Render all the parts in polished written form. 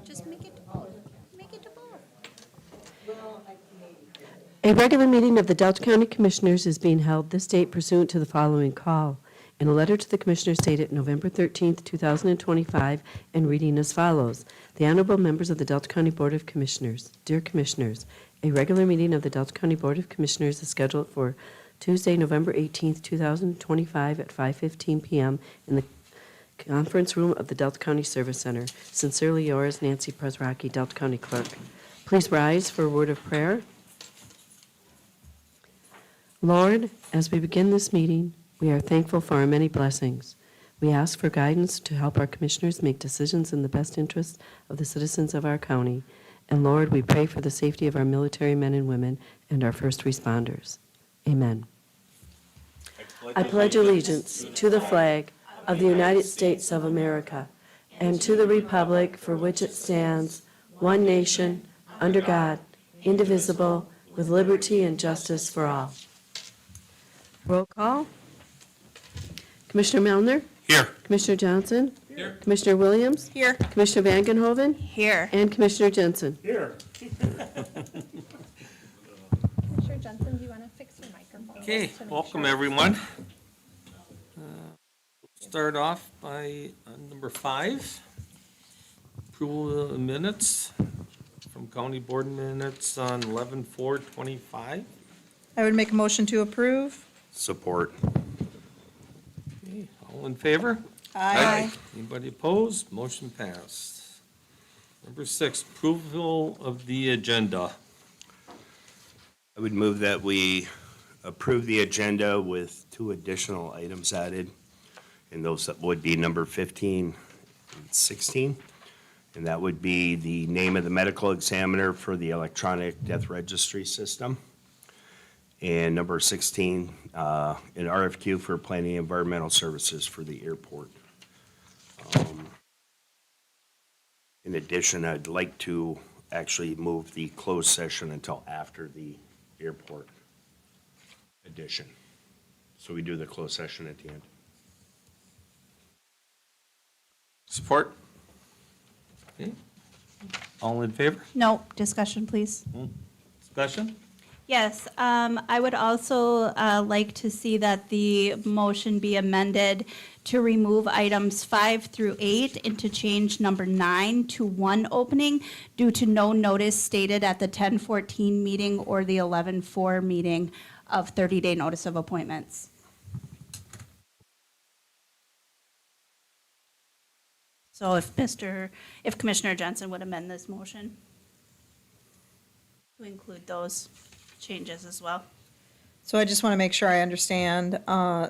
Just make it to both. Make it to both. A regular meeting of the Delta County Commissioners is being held this date pursuant to the following call. In a letter to the Commissioners dated November 13th, 2025, and reading as follows. The Honorable Members of the Delta County Board of Commissioners. Dear Commissioners, a regular meeting of the Delta County Board of Commissioners is scheduled for Tuesday, November 18th, 2025 at 5:15 p.m. in the conference room of the Delta County Service Center. Sincerely yours, Nancy Presrocki, Delta County Clerk. Please rise for a word of prayer. Lord, as we begin this meeting, we are thankful for our many blessings. We ask for guidance to help our commissioners make decisions in the best interest of the citizens of our county. And Lord, we pray for the safety of our military men and women and our first responders. Amen. I pledge allegiance to the flag of the United States of America and to the republic for which it stands, one nation, under God, indivisible, with liberty and justice for all. Roll call. Commissioner Melner? Here. Commissioner Johnson? Here. Commissioner Williams? Here. Commissioner Vangenhoven? Here. And Commissioner Jensen? Here. Commissioner Jensen, do you want to fix your microphone? Okay, just to make welcome sure? everyone. Start off by number 5, approval of the minutes from county board minutes on 11/4/25. I would make a motion to approve. Support. Okay, all in favor? Aye. Anybody opposed? Motion passed. Number 6, approval of the agenda. I would move that we approve the agenda with 2 additional items added, and those would be number 15 and 16. And that would be the name of the medical examiner for the electronic death registry system. And number 16, an RFQ for planning environmental services for the airport. In addition, I'd like to actually move the closed session until after the airport edition. So we do the closed session at the end. Support? Okay. All in favor? No, discussion, please. Discussion? Yes, I would also like to see that the motion be amended to remove items 5 through 8 and to change number 9 to 1 opening due to no notice stated at the 10:14 meeting or the 11:4 meeting of 30-day notice of appointments. So if Commissioner Jensen would amend this motion to include those changes as well. So I just want to make sure I understand.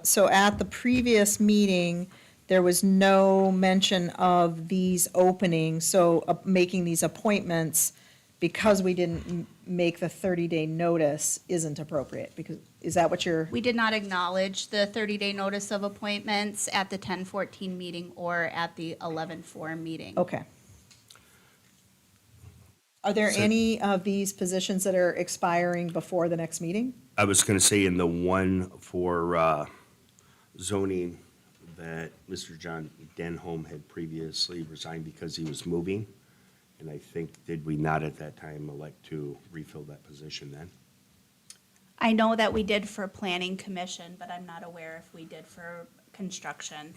So at the previous meeting, there was no mention of these openings, so making these appointments because we didn't make the 30-day notice isn't appropriate, because, is that what you're? We did not acknowledge the 30-day notice of appointments at the 10:14 meeting or at the 11:4 meeting. Okay. Are there any of these positions that are expiring before the next meeting? I was going to say in the one for zoning that Mr. John Denholm had previously resigned because he was moving. And I think, did we not at that time elect to refill that position then? I know that we did for planning commission, but I'm not aware if we did for construction.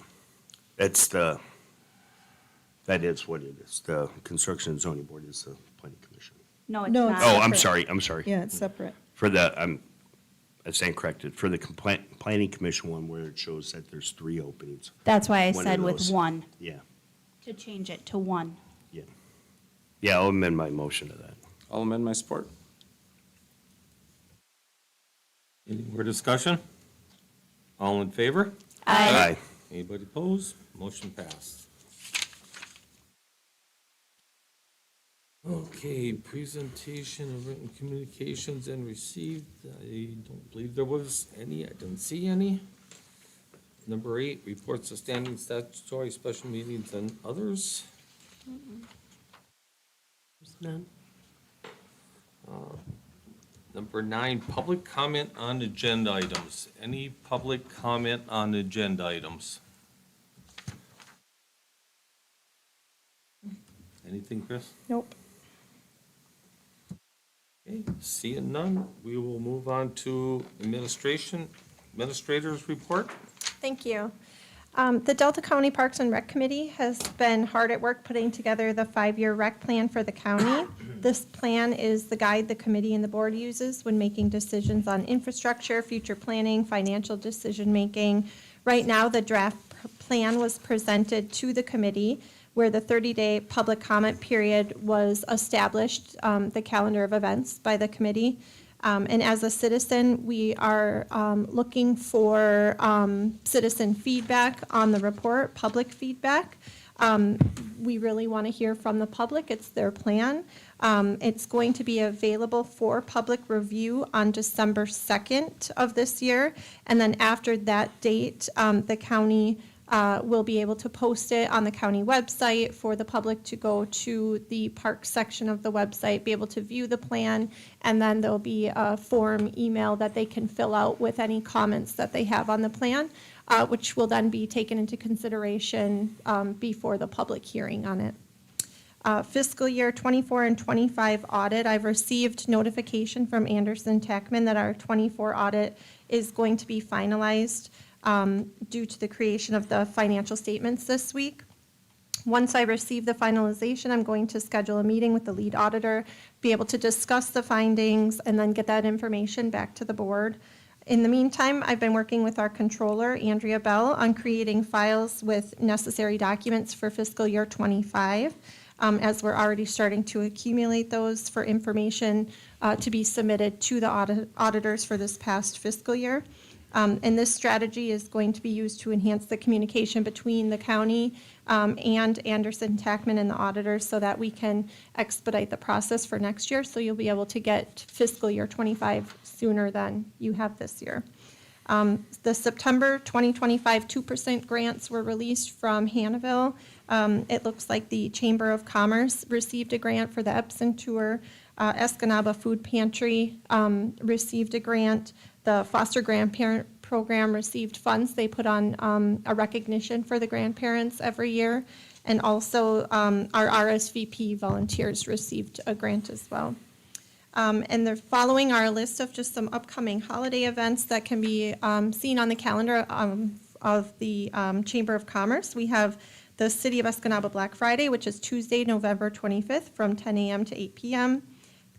That is what it is. The Construction and Zoning Board is the planning commission. No, it's No, not. it's Oh, I'm Separate. sorry. Yeah, it's separate. For the, I'm saying corrected, for the planning commission one where it shows that there's 3 openings. That's why I One of said with those. 1, Yeah, to change it to 1. yeah, I'll amend my motion to that. I'll amend my support. Any more discussion? All in favor? Aye. Anybody opposed? Motion passed. Okay, presentation of written communications and received. I don't believe there was any. I didn't see any. Number 8, reports of standing statutory special meetings and others. There's none. Number 9, public comment on agenda items. Any public comment on agenda items? Anything, Chris? Nope. Okay, seeing none, we will move on to administrator's report. Thank you. The Delta County Parks and Rec Committee has been hard at work putting together the 5-year rec plan for the county. This plan is the guide the committee and the board uses when making decisions on infrastructure, future planning, financial decision-making. Right now, the draft plan was presented to the committee where the 30-day public comment period was established, the calendar of events by the committee. And as a citizen, we are looking for citizen feedback on the report, public feedback. We really want to hear from the public. It's their plan. It's going to be available for public review on December 2nd of this year. And then after that date, the county will be able to post it on the county website for the public to go to the park section of the website, be able to view the plan, and then there'll be a form email that they can fill out with any comments that they have on the plan, which will then be taken into consideration before the public hearing on it. Fiscal year 24 and 25 audit, I've received notification from Anderson Tackman that our 24 audit is going to be finalized due to the creation of the financial statements this week. Once I receive the finalization, I'm going to schedule a meeting with the lead auditor, be able to discuss the findings, and then get that information back to the board. In the meantime, I've been working with our controller, Andrea Bell, on creating files with necessary documents for fiscal year 25, as we're already starting to accumulate those for information to be submitted to the auditors for this past fiscal year. And this strategy is going to be used to enhance the communication between the county and Anderson Tackman and the auditors so that we can expedite the process for next year. So you'll be able to get fiscal year 25 sooner than you have this year. The September 2025 2% grants were released from Hannahville. It looks like the Chamber of Commerce received a grant for the Epson Tour. Escanaba Food Pantry received a grant. The Foster Grandparent Program received funds. They put on a recognition for the grandparents every year. And also our RSVP volunteers received a grant as well. And the following are a list of just some upcoming holiday events that can be seen on the calendar of the Chamber of Commerce. We have the City of Escanaba Black Friday, which is Tuesday, November 25th from 10 a.m. to 8 p.m.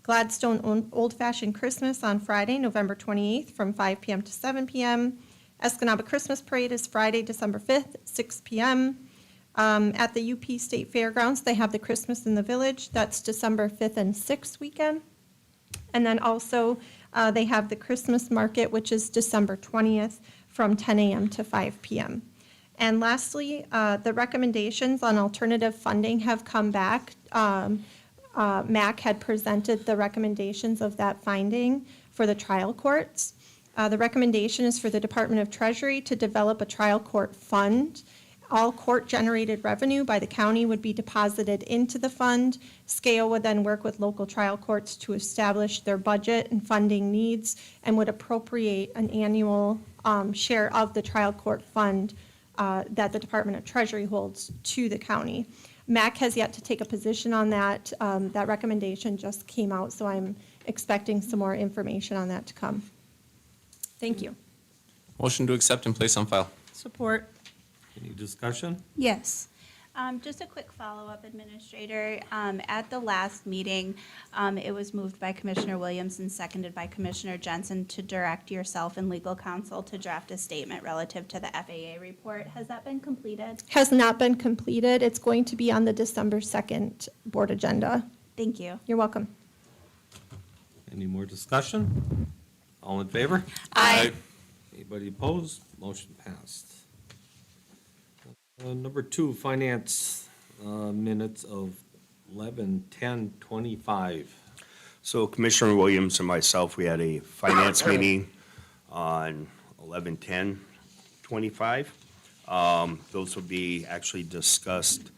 Gladstone Old Fashioned Christmas on Friday, November 28th from 5 p.m. to 7 p.m. Escanaba Christmas Parade is Friday, December 5th, 6 p.m. At the UP State Fairgrounds, they have the Christmas in the Village. That's December 5th and 6th weekend. And then also they have the Christmas Market, which is December 20th from 10 a.m. to 5 p.m. And lastly, the recommendations on alternative funding have come back. MAC had presented the recommendations of that finding for the trial courts. The recommendation is for the Department of Treasury to develop a trial court fund. All court-generated revenue by the county would be deposited into the fund. SCAO would then work with local trial courts to establish their budget and funding needs and would appropriate an annual share of the trial court fund that the Department of Treasury holds to the county. MAC has yet to take a position on that. That recommendation just came out, so I'm expecting some more information on that to come. Thank you. Motion to accept and place on file. Support. Any discussion? Yes. Just a quick follow-up, Administrator. At the last meeting, it was moved by Commissioner Williams and seconded by Commissioner Jensen to direct yourself and legal counsel to draft a statement relative to the FAA report. Has that been completed? Has not been completed. It's going to be on the December 2nd board agenda. Thank you. You're welcome. Any more discussion? All in favor? Aye. Anybody opposed? Motion passed. Number 2, finance minutes of 11/10/25. So Commissioner Williams and myself, we had a finance meeting on 11/10/25. Those will be actually discussed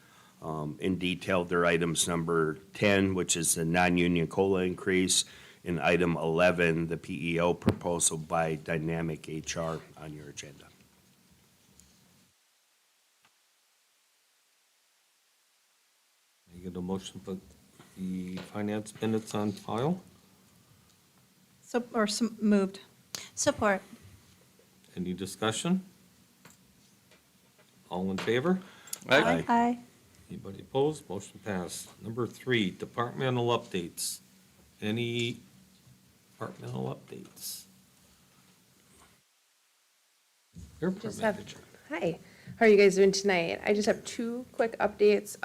in detail. They're items number 10, which is the non-union COLA increase, and item 11, the PEO proposal by Dynamic HR on your agenda. I get a motion to put the finance minutes on file? So, or moved. Support. Any discussion? All in favor? Aye. Aye. Anybody opposed? Motion passed. Number 3, departmental updates. Any departmental updates? Airport Just have- manager. Hi, how are you guys doing tonight? I just have two quick updates.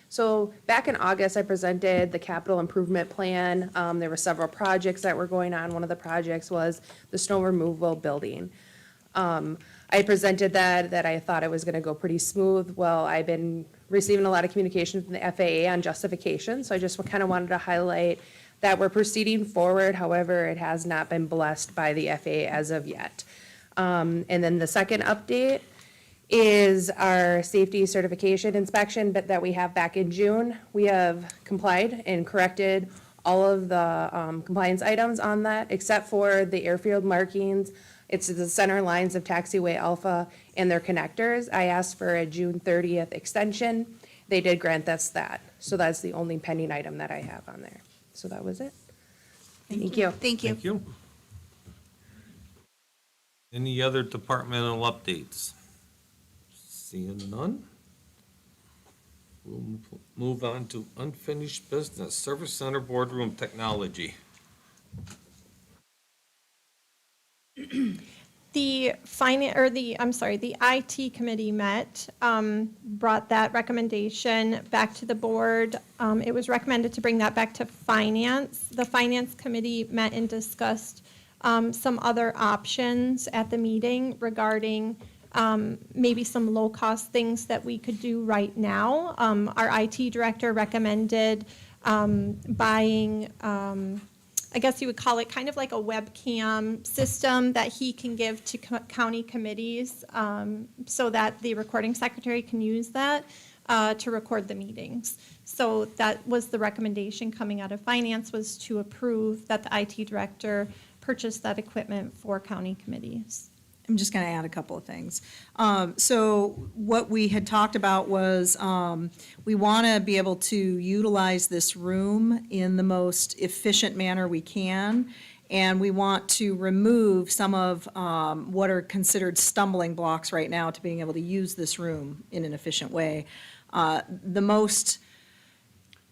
So back in August, I presented the capital improvement plan. There were several projects that were going on. One of the projects was the snow removal building. I presented that I thought it was gonna go pretty smooth. Well, I've been receiving a lot of communication from the FAA on justification, so I just kind of wanted to highlight that we're proceeding forward. However, it has not been blessed by the FAA as of yet. And then the second update is our safety certification inspection that we have back in June. We have complied and corrected all of the compliance items on that, except for the airfield markings. It's the center lines of taxiway alpha and their connectors. I asked for a June 30th extension. They did grant us that. So that's the only pending item that I have on there. So that was it. Thank you. Thank you. Thank you. Any other departmental updates? Seeing none? We'll move on to unfinished business, Service Center Boardroom Technology. The the IT committee met, brought that recommendation back to the board. It was recommended to bring that back to finance. The finance committee met and discussed some other options at the meeting regarding maybe some low-cost things that we could do right now. Our IT director recommended buying, I guess you would call it kind of like a webcam system that he can give to county committees so that the recording secretary can use that to record the meetings. So that was the recommendation coming out of finance, was to approve that the IT director purchase that equipment for county committees. I'm just going to add a couple of things. So what we had talked about was we want to be able to utilize this room in the most efficient manner we can, and we want to remove some of what are considered stumbling blocks right now to being able to use this room in an efficient way. The most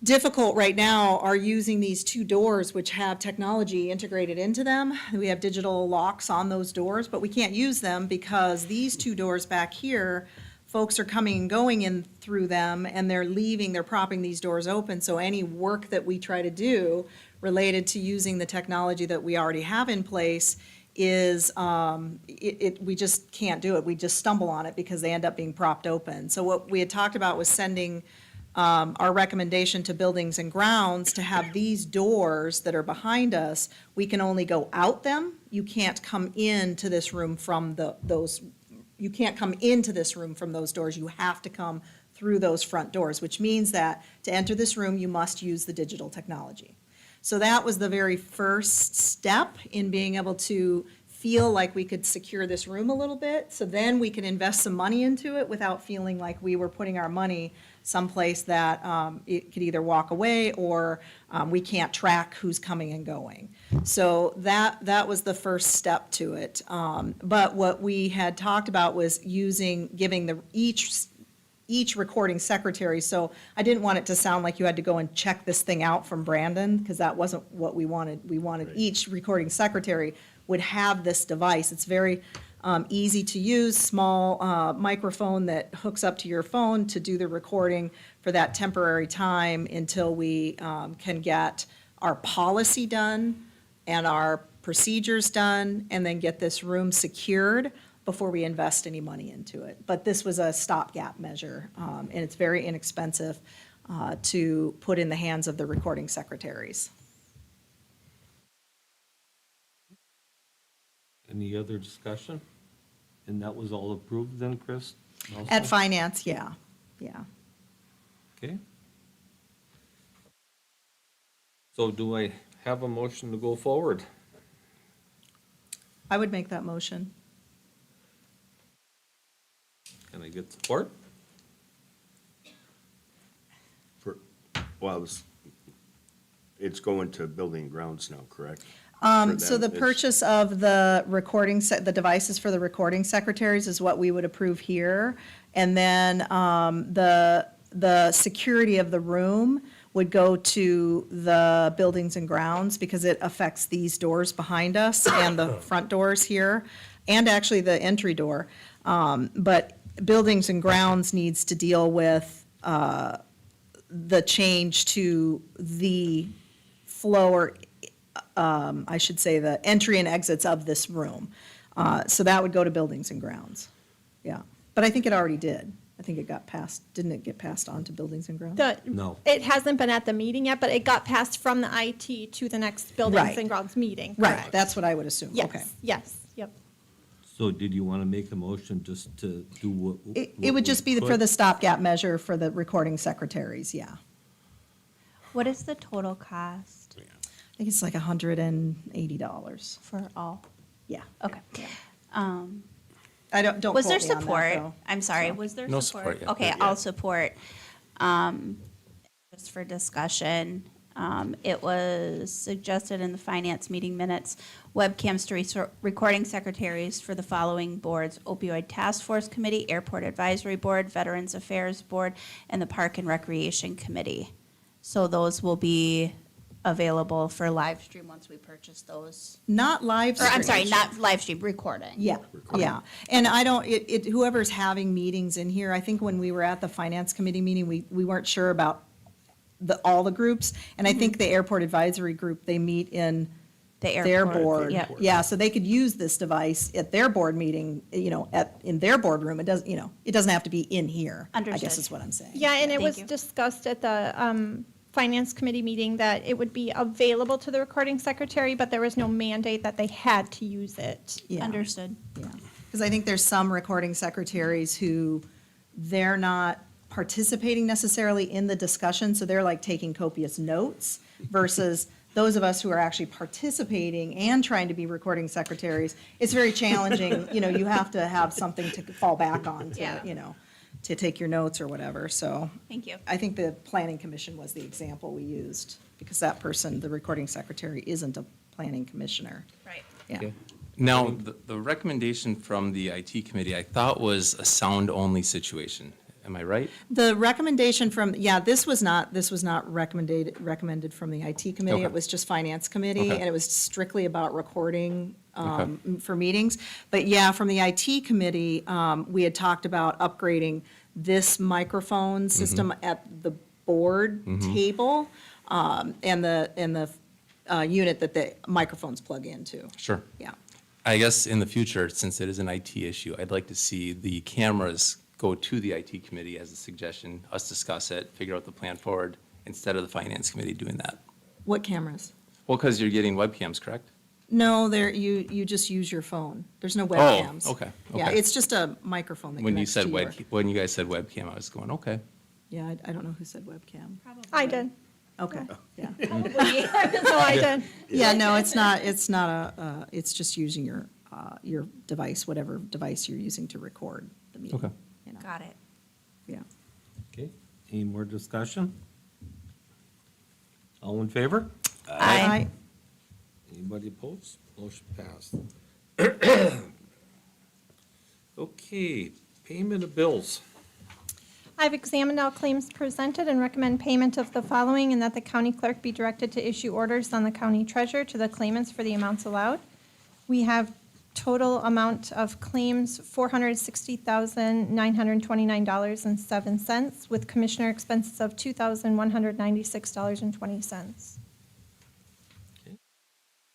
difficult right now are using these two doors which have technology integrated into them. We have digital locks on those doors, but we can't use them because these two doors back here, folks are coming and going in through them and they're leaving, they're propping these doors open. So any work that we try to do related to using the technology that we already have in place is, we just can't do it. We just stumble on it because they end up being propped open. So what we had talked about was sending our recommendation to Buildings and Grounds to have these doors that are behind us, we can only go out them. You can't come into this room from you can't come into this room from those doors. You have to come through those front doors, which means that to enter this room, you must use the digital technology. So that was the very first step in being able to feel like we could secure this room a little bit. So then we can invest some money into it without feeling like we were putting our money someplace that it could either walk away or we can't track who's coming and going. So that was the first step to it. But what we had talked about was giving each recording secretary, so I didn't want it to sound like you had to go and check this thing out from Brandon, because that wasn't what we wanted. We wanted each recording secretary would have this device. It's very easy to use, small microphone that hooks up to your phone to do the recording for that temporary time until we can get our policy done and our procedures done, and then get this room secured before we invest any money into it. But this was a stopgap measure, and it's very inexpensive to put in the hands of the recording secretaries. Any other discussion? And that was all approved then, Chris? Also? At finance, yeah. Okay. So do I have a motion to go forward? I would make that motion. Can I get support? Well, it's going to building and grounds now, correct? So the It's- purchase of the the devices for the recording secretaries is what we would approve here. And then the security of the room would go to the buildings and grounds because it affects these doors behind us and the front doors here, and actually the entry door. But buildings and grounds needs to deal with the change to the flow, or I should say, the entry and exits of this room. So that would go to buildings and grounds. Yeah. But I think it already did. I think it got passed, didn't it get passed on to buildings and grounds? No. It hasn't been at the meeting yet, but it got passed from the IT to the next Buildings Right. and Grounds meeting. Right, correct. that's what I would assume. Okay. Yes, yes, yep. So did you want to make a motion just to do what? It would just be for the stopgap measure for the recording secretaries, yeah. What is the total cost I think it's like $180. for all? Yeah. Okay. I don't Was there quote me on that, support? though. I'm sorry, was there No support? support yet. Okay, I'll support. Just for discussion, it was suggested in the finance meeting minutes, webcams to recording secretaries for the following boards: opioid task force committee, airport advisory board, veterans affairs board, and the park and recreation committee. So those will be available for live stream once we purchase those. Not live Or, I'm sorry, stream. not live stream, recording. Yeah, yeah. And I don't, whoever's having meetings in here, I think when we were at the finance committee meeting, we weren't sure about all the groups. And I think the airport advisory group, they meet in The their airport, board. yep. Yeah, so they could use this device at their board meeting, in their boardroom. It doesn't, it doesn't have to be in here. I Understood. guess is what I'm saying. Yeah, and it Thank was you. discussed at the Finance Committee meeting that it would be available to the recording secretary, but there was no mandate that they had to use it. Yeah. Understood. Yeah, because I think there's some recording secretaries who, they're not participating necessarily in the discussion, so they're like taking copious notes, versus those of us who are actually participating and trying to be recording secretaries. It's very challenging, you have to have something to fall back on Yeah. to take your notes or whatever, so. Thank you. I think the planning commission was the example we used, because that person, the recording secretary, isn't a planning commissioner. Right. Yeah. Okay. Now, the recommendation from the IT committee, I thought was a sound-only situation. Am I right? The recommendation from, this was not recommended from the IT committee. Okay. It was just finance committee, Okay. and it was strictly about recording Okay. for meetings. But from the IT committee, we had talked about upgrading this microphone system at the board table, and the unit that the microphones plug into. Sure. Yeah. I guess in the future, since it is an IT issue, I'd like to see the cameras go to the IT committee as a suggestion, us discuss it, figure out the plan forward, instead of the finance committee doing that. What cameras? Well, because you're getting webcams, correct? No, you just use your phone. There's no webcams. okay, Yeah, okay. it's just a microphone that When you connects to said your. when you guys said webcam, I was going, okay. Yeah, I don't know who said webcam. I did. Okay, yeah. So I did. Yeah, no, it's not it's just using your device, whatever device you're using to record the meeting. Okay. Got it. Yeah. Okay, any more discussion? All in favor? Aye. Anybody opposed? Motion passed. Okay, payment of bills. I've examined all claims presented and recommend payment of the following, and that the county clerk be directed to issue orders on the county treasurer to the claimants for the amounts allowed. We have total amount of claims, $460,929.07, with commissioner expenses of $2,196.20.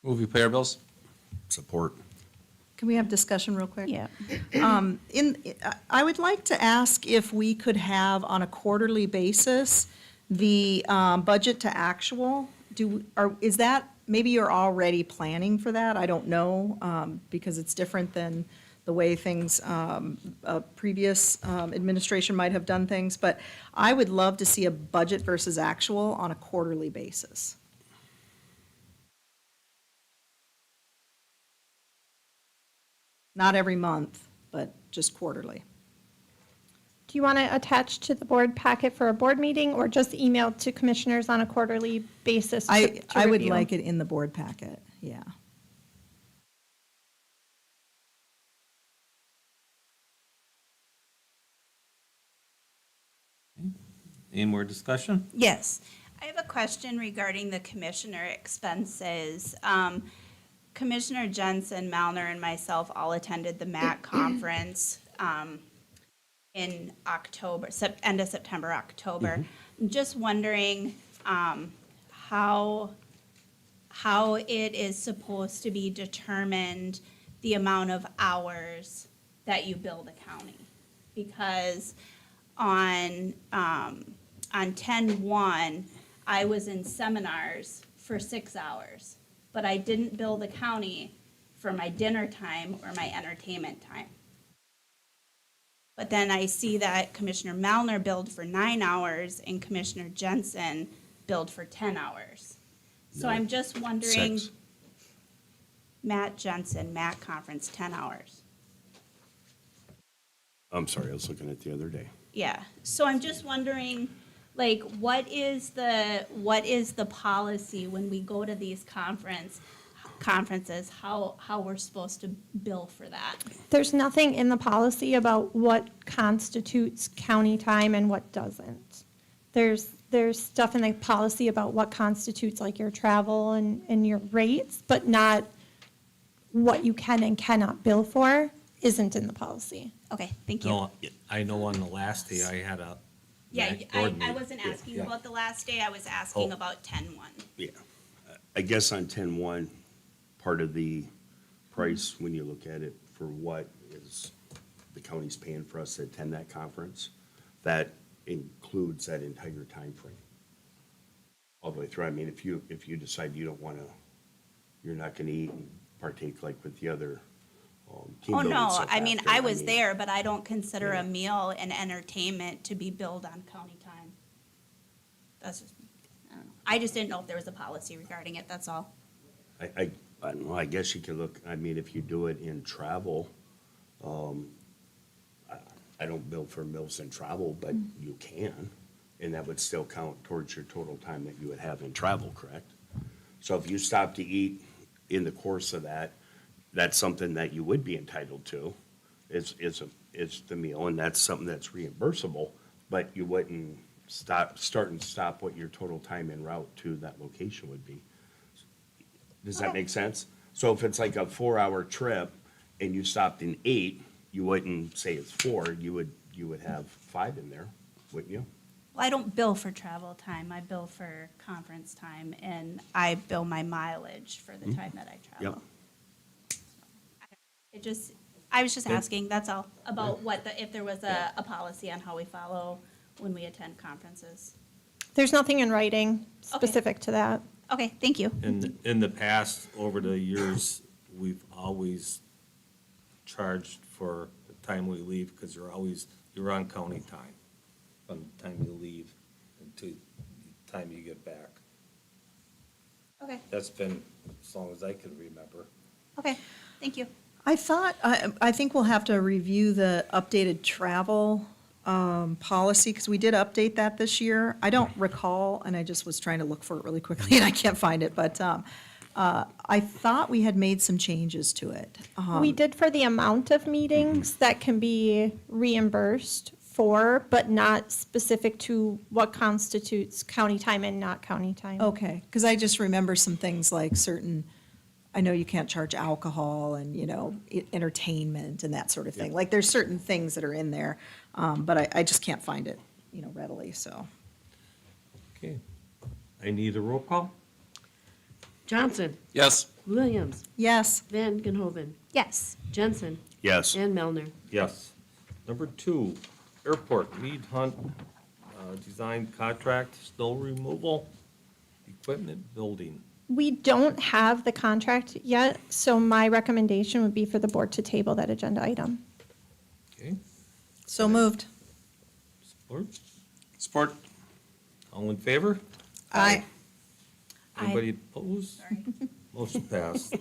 Move you pay our bills? Support. Can we have discussion real quick? Yeah. I would like to ask if we could have on a quarterly basis, the budget to actual. Is that, maybe you're already planning for that? I don't know, because it's different than the way things, previous administration might have done things. But I would love to see a budget versus actual on a quarterly basis. Not every month, but just quarterly. Do you want to attach to the board packet for a board meeting or just email to commissioners on a quarterly basis to I would review? like it in the board packet, yeah. Any more discussion? Yes. I have a question regarding the commissioner expenses. Commissioner Jensen, Malner, and myself all attended the MAC conference in October, end of September, October. I'm just wondering how it is supposed to be determined, the amount of hours that you bill the county. Because on 10/1, I was in seminars for 6 hours, but I didn't bill the county for my dinner time or my entertainment time. But then I see that Commissioner Malner billed for 9 hours and Commissioner Jensen billed for 10 hours. So I'm just wondering, 6. Matt Jensen, MAC conference, 10 hours. I'm sorry, I was looking at the other day. Yeah, so I'm just wondering, like, what is the policy when we go to these conferences, how we're supposed to bill for that? There's nothing in the policy about what constitutes county time and what doesn't. There's stuff in the policy about what constitutes like your travel and your rates, but not what you can and cannot bill for isn't in the policy. Okay, thank you. No, I know on the last day I had a. Yeah, MAC board I meeting. wasn't asking Yeah. about the last day, I was asking Oh. about 10/1. Yeah. I guess on 10-1, part of the price, when you look at it for what is the county's paying for us to attend that conference, that includes that entire time frame. All the way through. I mean, if you decide you don't want to, you're not going to eat and partake like with the other team Oh, building no, stuff I mean, after. I was there, but I don't consider Yeah. a meal and entertainment to be billed on county time. That's just, I don't know. I just didn't know if there was a policy regarding it, that's all. I don't know, I guess you could look, I mean, if you do it in travel, I don't bill for meals and travel, but you can, and that would still count towards your total time that you would have in travel, correct? So if you stop to eat in the course of that, that's something that you would be entitled to, is the meal, and that's something that's reimbursable, but you wouldn't start and stop what your total time en route to that location would be. Does that make sense? So if it's like a 4-hour trip and you stopped in 8, you wouldn't say it's 4, you would have 5 in there, wouldn't you? Well, I don't bill for travel time, I bill for conference time, and I bill my mileage for the time that I travel. I was just asking, that's all, about if there was a policy on how we follow when we attend conferences. There's nothing in writing specific to that. Okay, thank you. In the past, over the years, we've always charged for the time we leave, because you're on county time from the time you leave until the time you get back. Okay, That's been as long as I can remember. okay, thank you. I think we'll have to review the updated travel policy, because we did update that this year. I don't recall, and I just was trying to look for it really quickly, and I can't find it, but I thought we had made some changes to it. We did for the amount of meetings that can be reimbursed for, but not specific to what constitutes county time and not county time. Okay, because I just remember some things like certain, I know you can't charge alcohol and, entertainment and that sort of thing. Like, there's certain things that are in there, but I just can't find it, readily, so. Okay. I need a roll call? Johnson, Yes. Williams, Yes, Van Genhoven, Yes. Jensen, Yes. and Melner. Yes. Number 2, airport lead hunt, design contract, snow removal, equipment building. We don't have the contract yet, so my recommendation would be for the board to table that agenda item. Okay, so moved. support? Support. All in favor? Aye. Anybody opposed? Motion passed.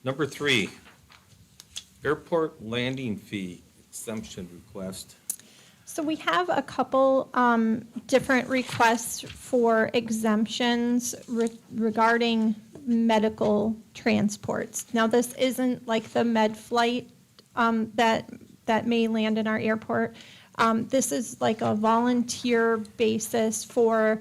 Number 3, airport landing fee exemption request. So we have a couple different requests for exemptions regarding medical transports. Now, this isn't like the med flight that may land in our airport. This is like a volunteer basis for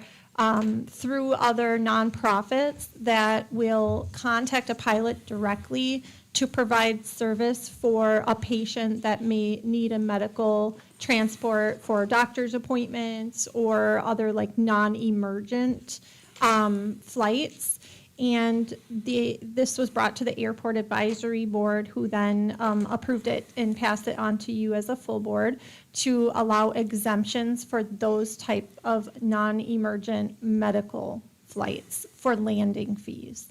through other nonprofits that will contact a pilot directly to provide service for a patient that may need a medical transport for doctor's appointments or other like non-emergent flights. And this was brought to the Airport Advisory Board, who then approved it and passed it on to you as a full board to allow exemptions for those type of non-emergent medical flights for landing fees.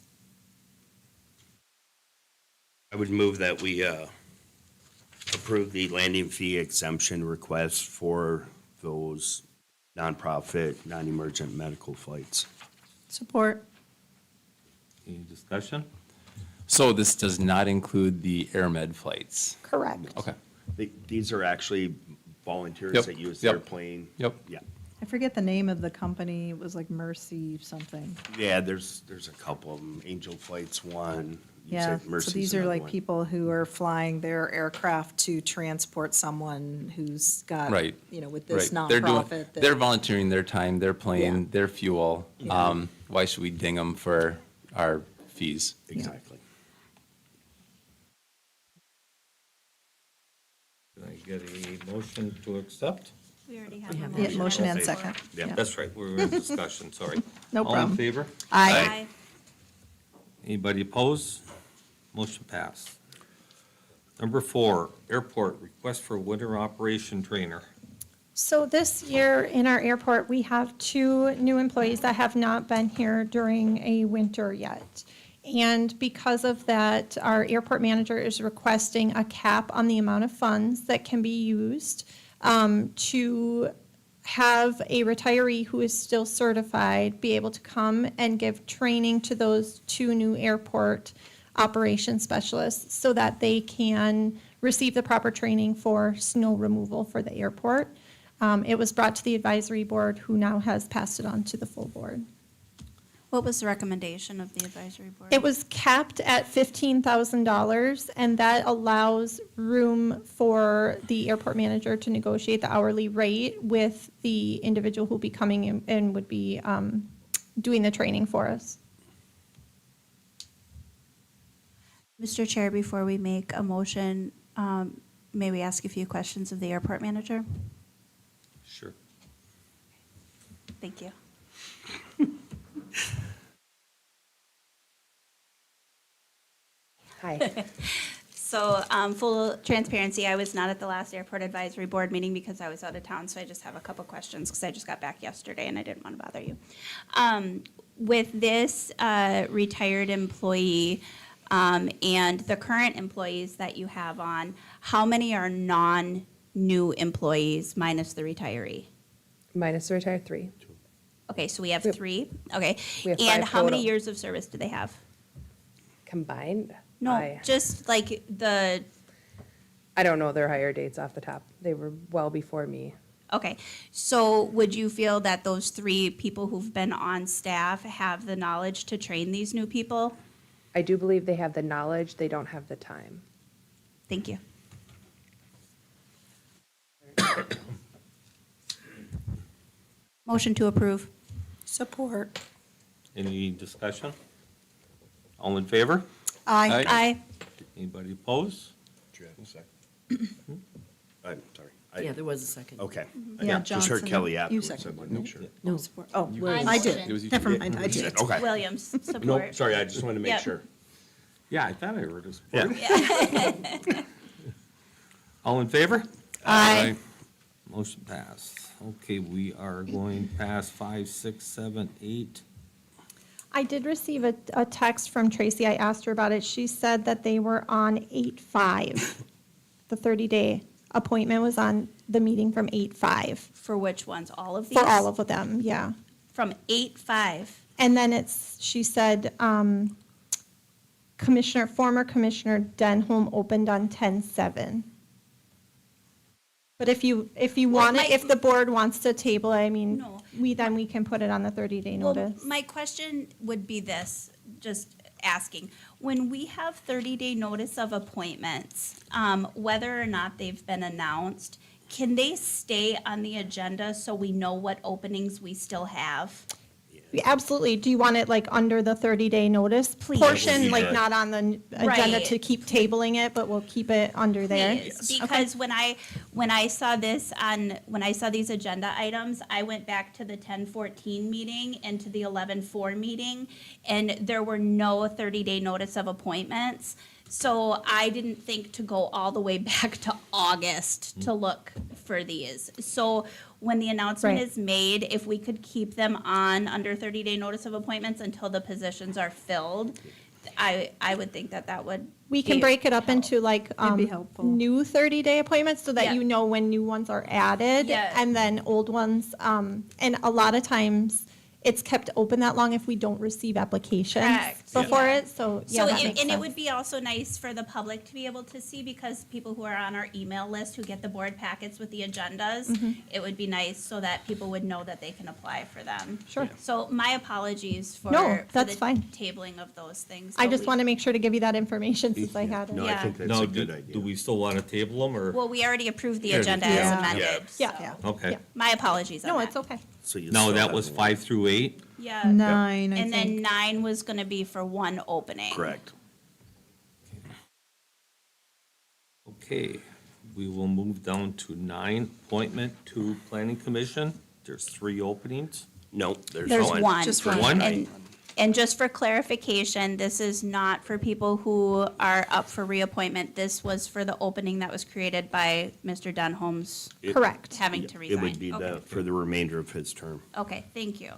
I would move that we approve the landing fee exemption request for those nonprofit, non-emergent medical flights. Support. Any discussion? So this does not include the AirMed flights? Correct. Okay. These are actually volunteers Yep, that use yep. their plane. Yep. Yeah. I forget the name of the company. It was like Mercy something. Yeah, there's a couple of them. Angel Flight's one. You Yeah, said so Mercy's these are another like one. people who are flying their aircraft to transport someone who's got, Right. with this Right. They're doing- nonprofit. They're volunteering their time, their plane, Yeah. their fuel. Yeah. Why should we ding them for our fees? Exactly. Can I get a motion to accept? We already have We a have motion. Yeah, motion on and the floor. second. Yeah. That's right, we were in discussion, sorry. No All in problem. favor? Aye. Anybody opposed? Motion passed. Number 4, airport, request for winter operation trainer. So this year in our airport, we have 2 new employees that have not been here during a winter yet. And because of that, our airport manager is requesting a cap on the amount of funds that can be used to have a retiree who is still certified be able to come and give training to those 2 new airport operations specialists so that they can receive the proper training for snow removal for the airport. It was brought to the advisory board, who now has passed it on to the full board. What was the recommendation of the advisory board? It was capped at $15,000, and that allows room for the airport manager to negotiate the hourly rate with the individual who'll be coming in and would be doing the training for us. Mr. Chair, before we make a motion, may we ask a few questions of the airport manager? Sure. Thank you. Hi. So, full transparency, I was not at the last airport advisory board meeting because I was out of town, so I just have a couple questions because I just got back yesterday and I didn't want to bother you. With this retired employee and the current employees that you have on, how many are non-new employees minus the retiree? Minus the retired 3. Okay, so we have Yep. 3, okay. We have And 5 how many total. years of service do they have? Combined? No, just like the, I don't know their hire dates off the top. They were well before me. okay. So would you feel that those 3 people who've been on staff have the knowledge to train these new people? I do believe they have the knowledge, they don't have the time. Thank you. Motion to approve. Support. Any discussion? All in favor? Aye. Aye. Anybody opposed? Do you have a second? I'm sorry. Yeah, there was a second. Okay. Yeah, Just heard Johnson. Kelly You afterwards. I seconded, wanted to make sure. No, Support. Oh, Williams. I It did. was you. Never mind, I did. Okay. Williams, support. No, sorry, I just wanted to make Yep. sure. Yeah, I thought I heard a Yeah. support. All in favor? Aye. Motion passed. Okay, we are going past 5, 6, 7, 8. I did receive a text from Tracy. I asked her about it. She said that they were on 8/5. The 30-day appointment was on the meeting from 8/5. For which ones? All of these? For all of them, yeah. From 8/5. And then she said, former Commissioner Denholm opened on 10/7. But if you want it, my- if the board wants to table, it, I mean, No. we can put it on the 30-day Well, notice. my question would be this, just asking. When we have 30-day notice of appointments, whether or not they've been announced, can they stay on the agenda so we know what openings we still have? Absolutely. Do you want it like under the 30-day notice Please. portion, like Yeah. not on the agenda Right. to keep tabling it, but we'll keep it under there? Please, because when I saw these agenda items, I went back to the 10:14 meeting and to the 11:4 meeting, and there were no 30-day notice of appointments. So I didn't think to go all the way back to August to look for these. So when the announcement Right. is made, if we could keep them on under 30-day notice of appointments until the positions are filled, I would think that would. We can be break it up into like be helpful. new 30-day appointments so that Yeah. you know when new ones are added Yeah. and then old ones. And a lot of times it's kept open that long if we don't receive applications Correct. before Yeah. it. So, So, yeah, that makes and it sense. would be also nice for the public to be able to see, because people who are on our email list who get the board packets with the agendas, Mm-hmm. it would be nice so that people would know that they can apply for them. Sure. So my apologies for. No, for that's the fine. Tabling of those things. I but just we- want to make sure to give you that information since I had it. No, I Yeah. think that's Now, a good idea. do we still want to table them, or? Well, we already approved the Yeah. agenda Yeah. as amended. Yeah. so- Yeah. Okay. Yeah. My apologies on No, that. it's okay. So you No, still that have was one. 5 through 8? Yeah. 9, I And then think. 9 was gonna be for one opening. Correct. Okay, we will move down to 9, appointment to planning commission. There's 3 openings. No, there's There's one. one. Just There's one? And just for clarification, this is not for people who are up for reappointment. This was for the opening that was created by Mr. Denholm's It- Correct. having to resign. It would be Okay. for the remainder of his term. Okay, thank you.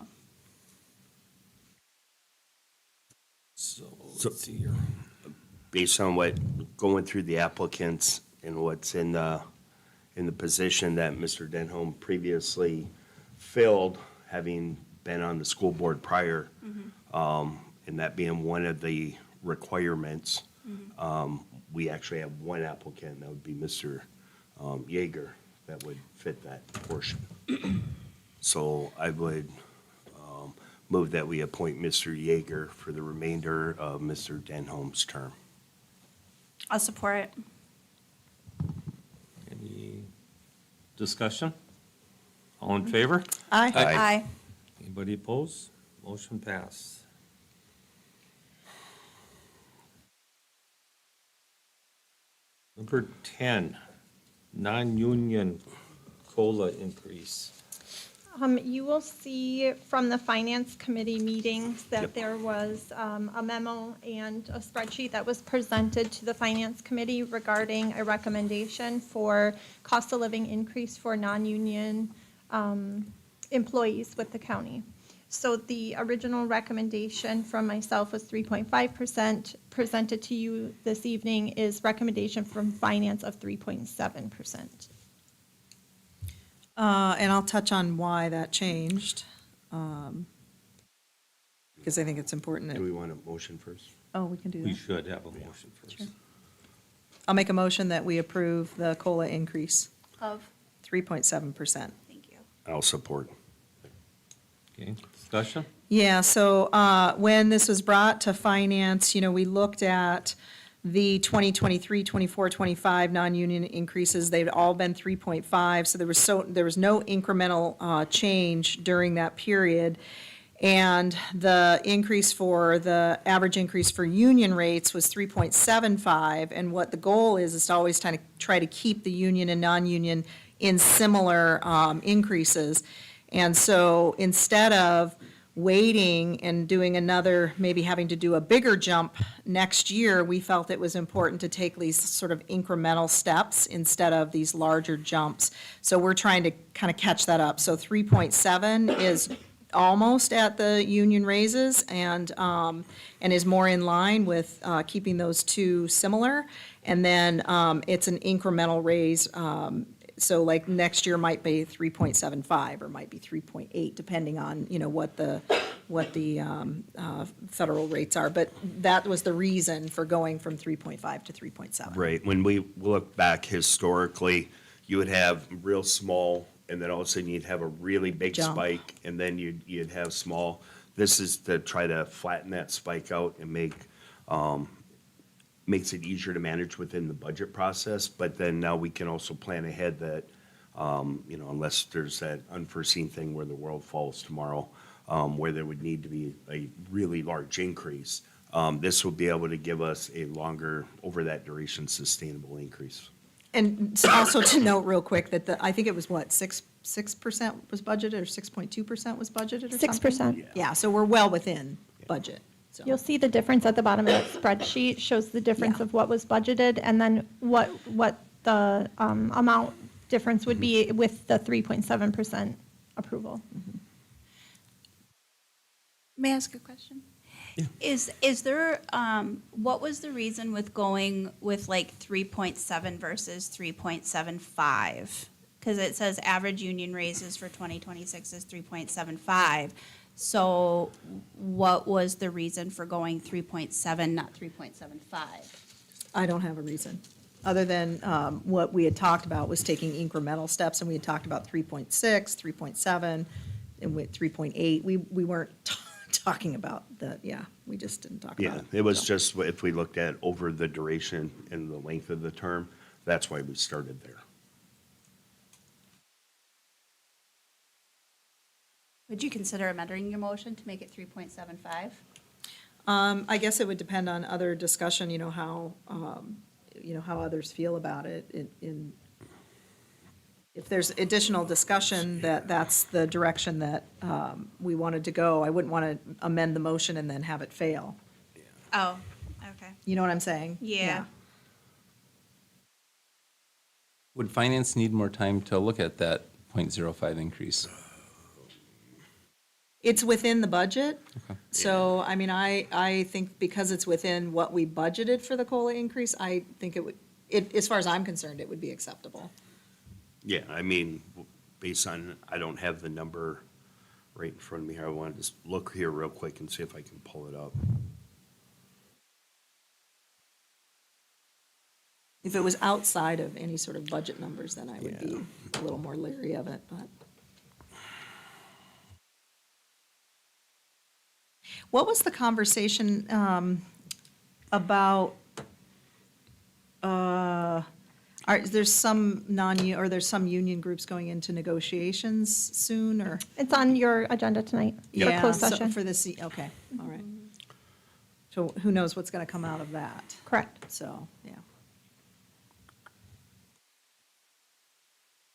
So, So- let's see here. Based on going through the applicants and what's in the position that Mr. Denholm previously filled, having been on the school board prior, and that being one of the requirements, we actually have one applicant, that would be Mr. Yeager, that would fit that portion. So I would move that we appoint Mr. Yeager for the remainder of Mr. Denholm's term. I'll support it. Any discussion? All in favor? Aye. Aye. Anybody opposed? Motion passed. Number 10, non-union COLA increase. You will see from the Finance Committee meetings that Yep. there was a memo and a spreadsheet that was presented to the Finance Committee regarding a recommendation for cost of living increase for non-union employees with the county. So the original recommendation from myself was 3.5%. Presented to you this evening is recommendation from Finance of 3.7%. And I'll touch on why that changed, because I think it's important Do we that, want a motion first? oh, we can do We that. should have a motion first. Sure. I'll make a motion that we approve the COLA increase, Of, 3.7%. thank you. I'll support. Okay, discussion? Yeah, so when this was brought to finance, we looked at the 2023, 24, 25 non-union increases. They've all been 3.5, so there was no incremental change during that period. And the increase for, the average increase for union rates was 3.75. And what the goal is to always try to keep the union and non-union in similar increases. And so instead of waiting and doing another, maybe having to do a bigger jump next year, we felt it was important to take these sort of incremental steps instead of these larger jumps. So we're trying to kind of catch that up. So 3.7 is almost at the union raises and is more in line with keeping those two similar. And then it's an incremental raise. So like next year might be 3.75 or might be 3.8, depending on, what the federal rates are. But that was the reason for going from 3.5 to 3.7. Right, when we look back historically, you would have real small, and then all of a sudden you'd have a really big Jump. spike, and then you'd have small. This is to try to flatten that spike out and makes it easier to manage within the budget process, but then now we can also plan ahead that, unless there's that unforeseen thing where the world falls tomorrow, where there would need to be a really large increase, this will be able to give us a longer, over that duration, sustainable increase. And also to note real quick that I think it was what, 6% was budgeted, or 6.2% was budgeted or something? 6%. Yeah, so we're well within budget, so. You'll see the difference at the bottom of that spreadsheet, shows the difference Yeah. of what was budgeted, and then what the amount difference would be with the 3.7% approval. May I ask a question? Is there, what was the reason with going with like 3.7 versus 3.75? Because it says average union raises for 2026 is 3.75. So what was the reason for going 3.7, not 3.75? I don't have a reason, other than what we had talked about was taking incremental steps, and we had talked about 3.6, 3.7, and with 3.8. We weren't talking about we just didn't talk about Yeah, it. it was so. just, if we looked at over the duration and the length of the term, that's why we started there. Would you consider amending your motion to make it 3.75? I guess it would depend on other discussion, how others feel about it. If there's additional discussion that's the direction that we wanted to go, I wouldn't want to amend the motion and then have it fail. Oh, okay. You know what I'm saying? Yeah. Would finance need more time to look at that 0.05 increase? It's within the budget. Okay. So, I think because it's within what we budgeted for the COLA increase, I think as far as I'm concerned, it would be acceptable. Yeah, based on, I don't have the number right in front of me here. I want to just look here real quick and see if I can pull it up. If it was outside of any sort of budget numbers, then I would be Yeah. a little more leery of it, but. What was the conversation about, there's some there's some union groups going into negotiations soon, or? It's on your agenda tonight for Yeah, closed so session. For this, okay, all right. So who knows what's going to come out of that, Correct. so, yeah.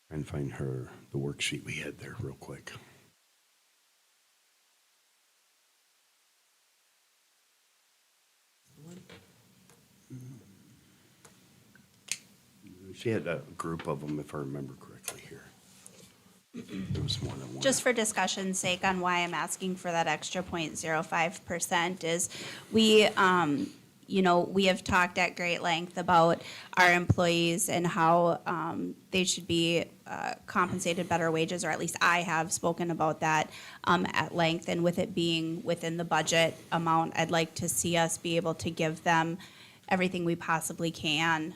And find the worksheet we had there real quick. She had a group of them, if I remember correctly here. There was more than one. Just for discussion's sake on why I'm asking for that extra 0.05% is we have talked at great length about our employees and how they should be compensated better wages, or at least I have spoken about that at length. And with it being within the budget amount, I'd like to see us be able to give them everything we possibly can.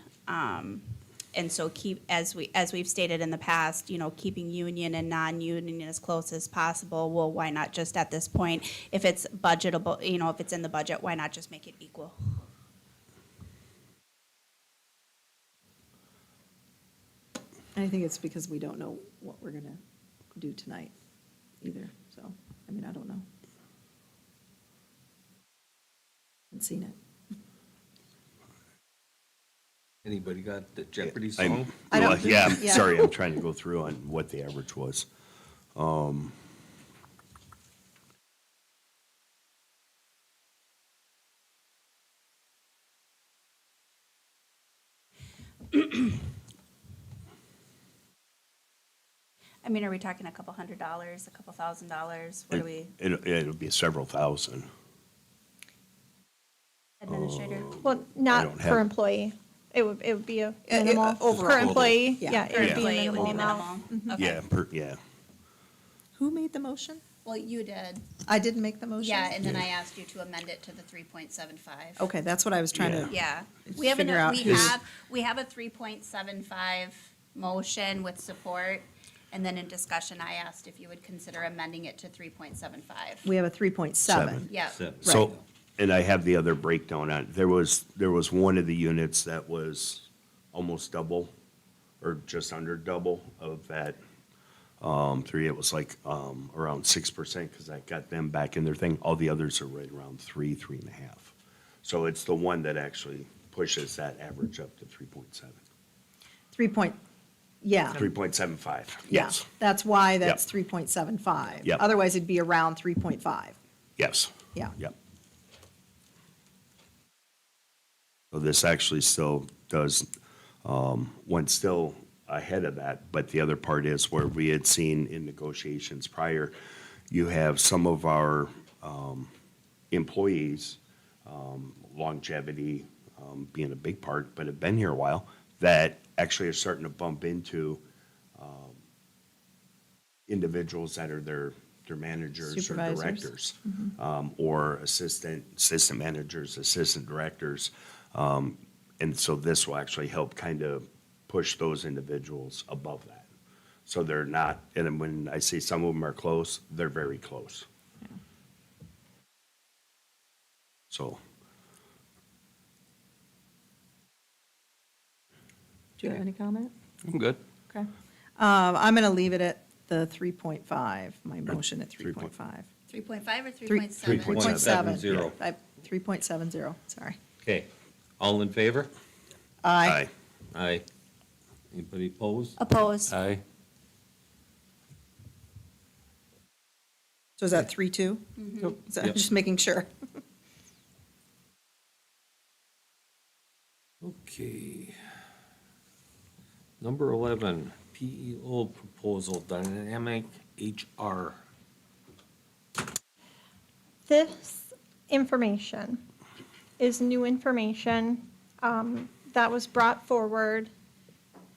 And so as we've stated in the past, keeping union and non-union as close as possible. Well, why not just at this point, if it's budgetable, if it's in the budget, why not just make it equal? I think it's because we don't know what we're going to do tonight either, so, I don't know. Haven't seen it. Anybody got the Jeopardy I'm- song? I don't well, think- yeah, yeah. sorry, I'm trying to go through on what the average was. Are we talking a couple $100, a couple $1,000s? What do we, It'll be several thousand. administrator? Well, not don't per have- employee. It would be a minimal, overall. per employee, Yeah. yeah, Per it would be a employee, it would minimal be amount. minimal? Okay. Yeah, Who made the motion? Well, you did. I didn't make the motion? Yeah, and then I asked you to amend it to the 3.75. Okay, that's what I was trying to, Yeah, we have, Figure out who's- we have a 3.75 motion with support. And then in discussion, I asked if you would consider amending it to 3.75. We have a 3.7. Yeah. So, and I have the other breakdown on, there was one of the units that was almost double, or just under double of that, three, it was like, around 6%, because I got them back in their thing. All the others are right around 3.5. So it's the one that actually pushes that average up to 3.7. 3.75, Yeah, yes, that's why that's Yep. 3.75. Yep. Otherwise, it'd be around 3.5. yes. Yeah. Yep. So this actually still does, went still ahead of that, but the other part is where we had seen in negotiations prior, you have some of our employees, longevity being a big part, but have been here a while, that actually are starting to bump into individuals that are their managers or Supervisors. directors, or assistant managers, assistant directors. And so this will actually help kind of push those individuals above that. So they're not, and when I say some of them are close, they're very close. So, Do you have any comment? I'm good. Okay. I'm going to leave it at the 3.5, my motion at 3.5. 3.5 or 3.7. 3.70. 3.70, sorry. Okay, all in favor? Aye. Aye. Anybody opposed? Opposed. Aye. So is that 3-2? Is that- Yep. Just making sure. Okay. Number 11, PEO proposal, Dynamic HR. This information is new information that was brought forward.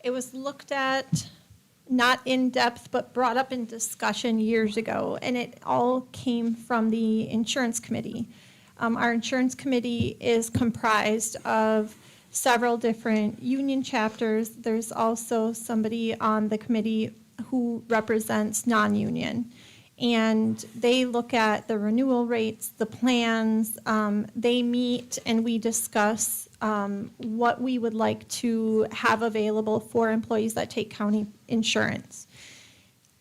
It was looked at, not in depth, but brought up in discussion years ago, and it all came from the insurance committee. Our insurance committee is comprised of several different union chapters. There's also somebody on the committee who represents non-union. And they look at the renewal rates, the plans, they meet and we discuss what we would like to have available for employees that take county insurance.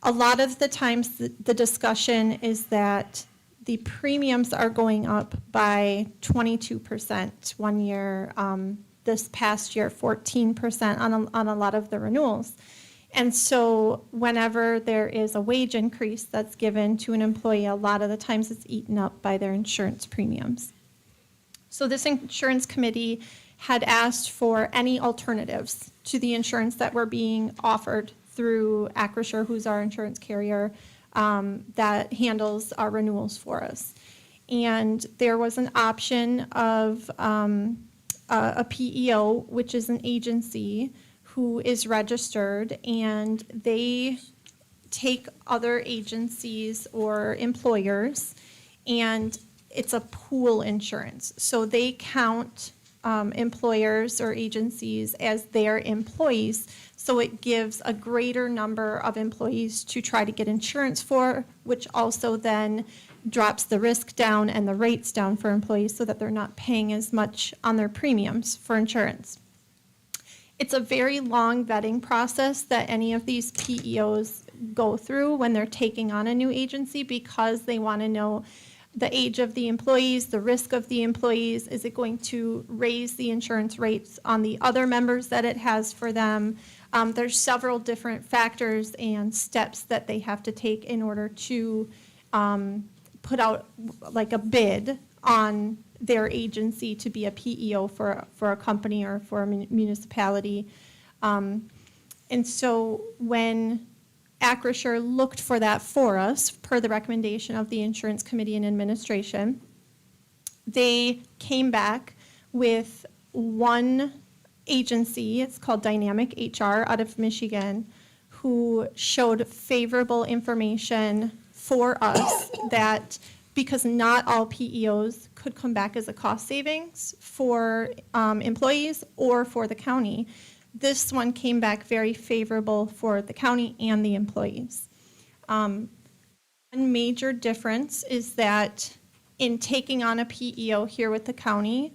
A lot of the times, the discussion is that the premiums are going up by 22% one year, this past year, 14% on a lot of the renewals. And so whenever there is a wage increase that's given to an employee, a lot of the times it's eaten up by their insurance premiums. So this insurance committee had asked for any alternatives to the insurance that were being offered through Acrisure, who's our insurance carrier, that handles our renewals for us. And there was an option of a PEO, which is an agency who is registered, and they take other agencies or employers, and it's a pool insurance. So they count employers or agencies as their employees, so it gives a greater number of employees to try to get insurance for, which also then drops the risk down and the rates down for employees so that they're not paying as much on their premiums for insurance. It's a very long vetting process that any of these PEOs go through when they're taking on a new agency, because they want to know the age of the employees, the risk of the employees. Is it going to raise the insurance rates on the other members that it has for them? There's several different factors and steps that they have to take in order to put out like a bid on their agency to be a PEO for a company or for a municipality. And so when Acrisure looked for that for us, per the recommendation of the Insurance Committee and Administration, they came back with one agency, it's called Dynamic HR out of Michigan, who showed favorable information for us that, because not all PEOs could come back as a cost savings for employees or for the county, this one came back very favorable for the county and the employees. One major difference is that in taking on a PEO here with the county,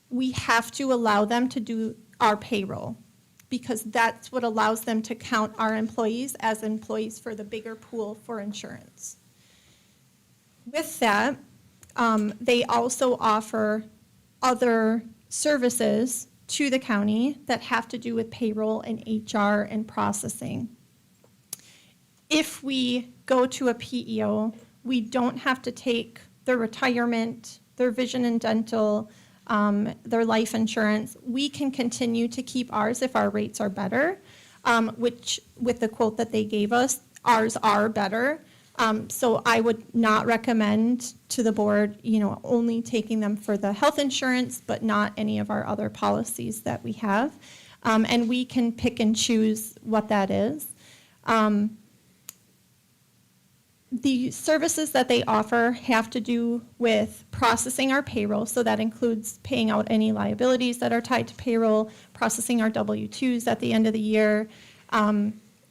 we have to allow them to do our payroll because that's what allows them to count our employees as employees for the bigger pool for insurance. With that, they also offer other services to the county that have to do with payroll and HR and processing. If we go to a PEO, we don't have to take their retirement, their vision and dental, their life insurance. We can continue to keep ours if our rates are better, which with the quote that they gave us, ours are better. So I would not recommend to the board, only taking them for the health insurance, but not any of our other policies that we have. And we can pick and choose what that is. The services that they offer have to do with processing our payroll, so that includes paying out any liabilities that are tied to payroll, processing our W-2s at the end of the year.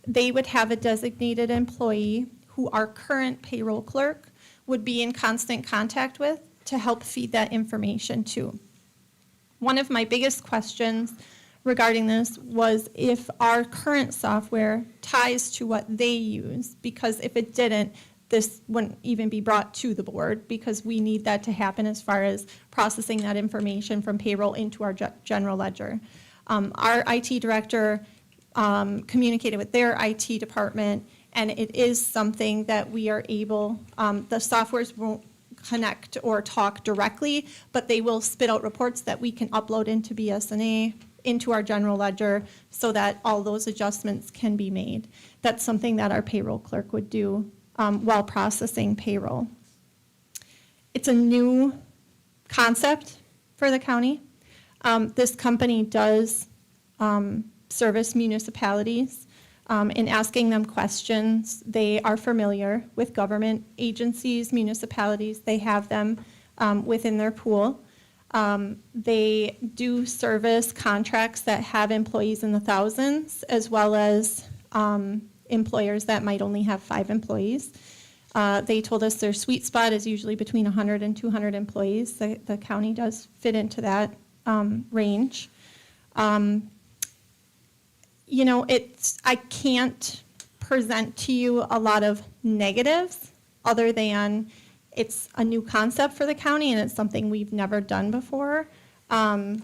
They would have a designated employee who our current payroll clerk would be in constant contact with to help feed that information to. One of my biggest questions regarding this was if our current software ties to what they use, because if it didn't, this wouldn't even be brought to the board because we need that to happen as far as processing that information from payroll into our general ledger. Our IT director communicated with their IT department, and it is something that we are able, the softwares won't connect or talk directly, but they will spit out reports that we can upload into BSNA, into our general ledger, so that all those adjustments can be made. That's something that our payroll clerk would do while processing payroll. It's a new concept for the county. This company does service municipalities. In asking them questions, they are familiar with government agencies, municipalities. They have them within their pool. They do service contracts that have employees in the thousands, as well as employers that might only have 5 employees. They told us their sweet spot is usually between 100 and 200 employees. The county does fit into that range. I can't present to you a lot of negatives other than it's a new concept for the county and it's something we've never done before.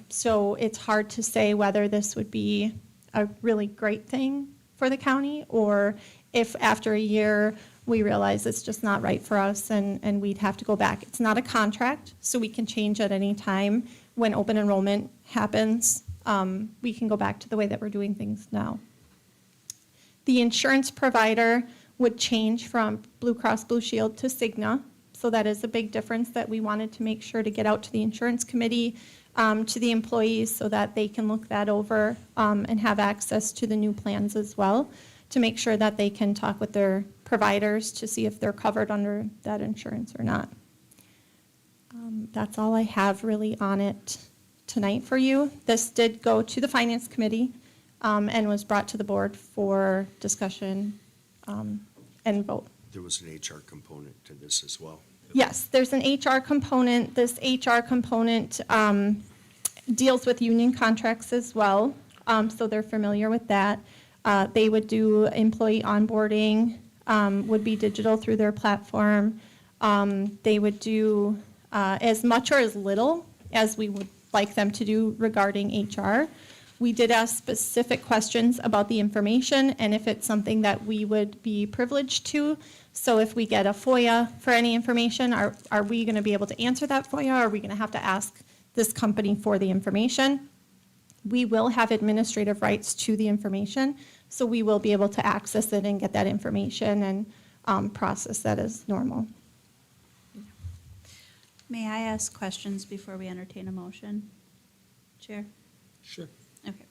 So it's hard to say whether this would be a really great thing for the county or if after a year we realize it's just not right for us and we'd have to go back. It's not a contract, so we can change at any time. When open enrollment happens, we can go back to the way that we're doing things now. The insurance provider would change from Blue Cross Blue Shield to Cigna. So that is a big difference that we wanted to make sure to get out to the insurance committee, to the employees so that they can look that over and have access to the new plans as well, to make sure that they can talk with their providers to see if they're covered under that insurance or not. That's all I have really on it tonight for you. This did go to the Finance Committee and was brought to the board for discussion and vote. There was an HR component to this as well. Yes, there's an HR component. This HR component deals with union contracts as well, so they're familiar with that. They would do employee onboarding, would be digital through their platform. They would do as much or as little as we would like them to do regarding HR. We did ask specific questions about the information and if it's something that we would be privileged to. So if we get a FOIA for any information, are we going to be able to answer that FOIA? Or are we going to have to ask this company for the information? We will have administrative rights to the information, so we will be able to access it and get that information and process that as normal. May I ask questions before we entertain a motion? Chair? Sure. Okay.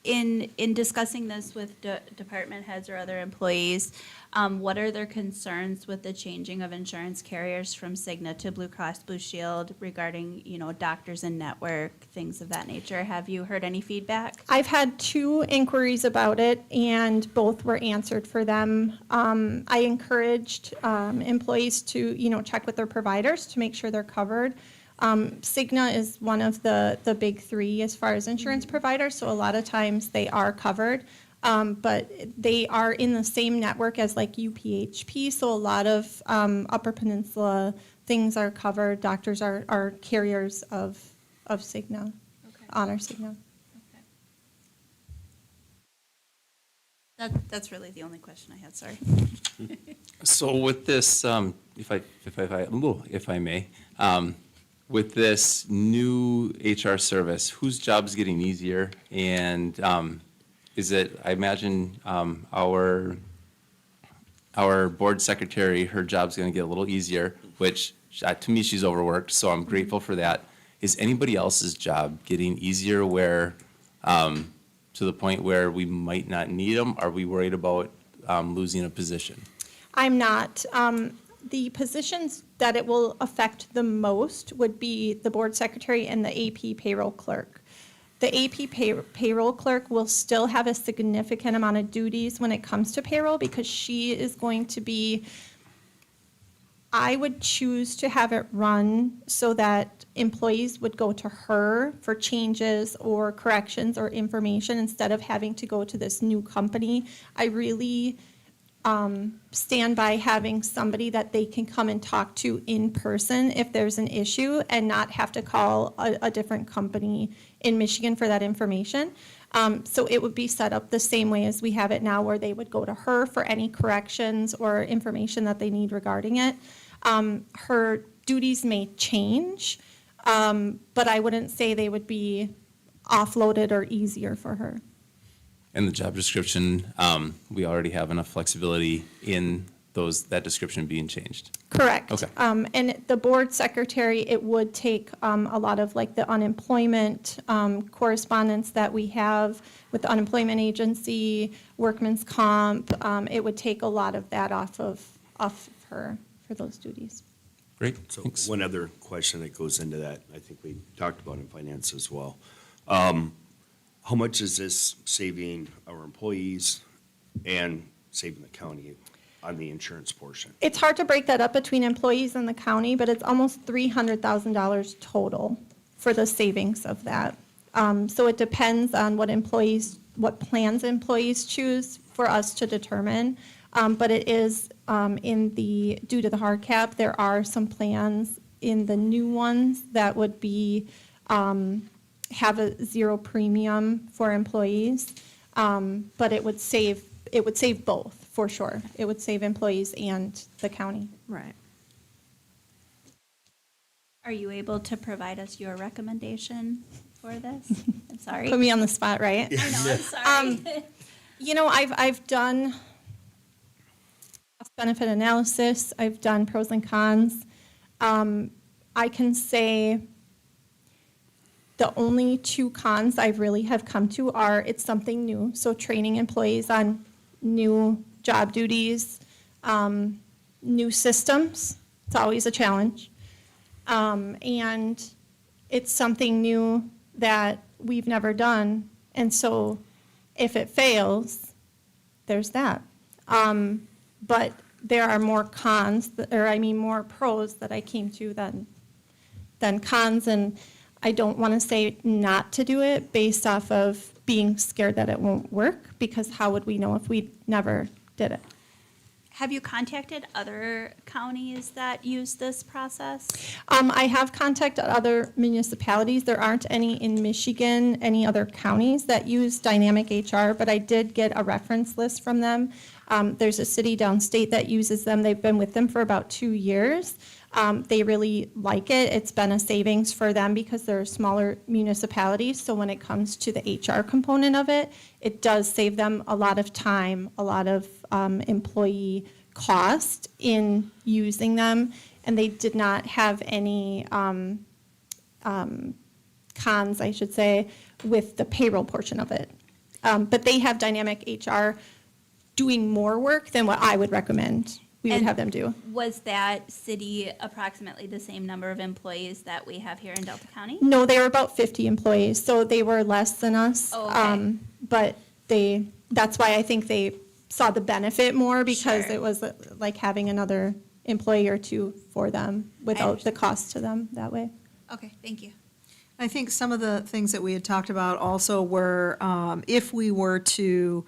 in discussing this with department heads or other employees, what are their concerns with the changing of insurance carriers from Cigna to Blue Cross Blue Shield regarding, doctors and network, things of that nature? Have you heard any feedback? I've had 2 inquiries about it, and both were answered for them. I encouraged employees to, check with their providers to make sure they're covered. Cigna is one of the big 3 as far as insurance providers, so a lot of times they are covered. But they are in the same network as like UPHP, so a lot of Upper Peninsula things are covered. Doctors are carriers of Cigna, Honor Cigna. That's really the only question I had, sorry. So with this, if I may, with this new HR service, whose job's getting easier? And is it, I imagine, our board secretary, her job's gonna get a little easier, which, to me, she's overworked, so I'm grateful for that. Is anybody else's job getting easier where, to the point where we might not need them? Are we worried about losing a position? I'm not. The positions that it will affect the most would be the board secretary and the AP payroll clerk. The AP payroll clerk will still have a significant amount of duties when it comes to payroll because she is going to be, I would choose to have it run so that employees would go to her for changes or corrections or information instead of having to go to this new company. I really stand by having somebody that they can come and talk to in person if there's an issue and not have to call a different company in Michigan for that information. So it would be set up the same way as we have it now, where they would go to her for any corrections or information that they need regarding it. Her duties may change, but I wouldn't say they would be offloaded or easier for her. And the job description, we already have enough flexibility in that description being changed. Correct. Okay. And the board secretary, it would take a lot of like the unemployment correspondence that we have with the unemployment agency, workman's comp. It would take a lot of that off of her for those duties. Great, So thanks. one other question that goes into that, I think we talked about in finance as well. How much is this saving our employees and saving the county on the insurance portion? It's hard to break that up between employees and the county, but it's almost $300,000 total for the savings of that. So it depends on what plans employees choose for us to determine. But it is due to the hard cap, there are some plans in the new ones that would be, have a 0 premium for employees. But it would save both, for sure. It would save employees and the county. Right. Are you able to provide us your recommendation for this? I'm sorry. Put me on the spot, right? I know, I'm sorry. I've done cost-benefit analysis. I've done pros and cons. I can say the only 2 cons I really have come to are it's something new. So training employees on new job duties, new systems. It's always a challenge. And it's something new that we've never done. And so if it fails, there's that. But there are more more pros that I came to than cons. And I don't want to say not to do it based off of being scared that it won't work, because how would we know if we never did it? Have you contacted other counties that use this process? I have contacted other municipalities. There aren't any in Michigan, any other counties that use Dynamic HR, but I did get a reference list from them. There's a city downstate that uses them. They've been with them for about 2 years. They really like it. It's been a savings for them because they're smaller municipalities. So when it comes to the HR component of it, it does save them a lot of time, a lot of employee cost in using them. And they did not have any cons, I should say, with the payroll portion of it. But they have dynamic HR doing more work than what I would recommend we would And have them do. Was that city approximately the same number of employees that we have here in Delta County? No, they were about 50 employees, so they were less than us. Oh, okay. But that's why I think they saw the benefit more, because Sure. it was like having another employee or two for them without the cost to them that way. Okay, thank you. I think some of the things that we had talked about also were, if we were to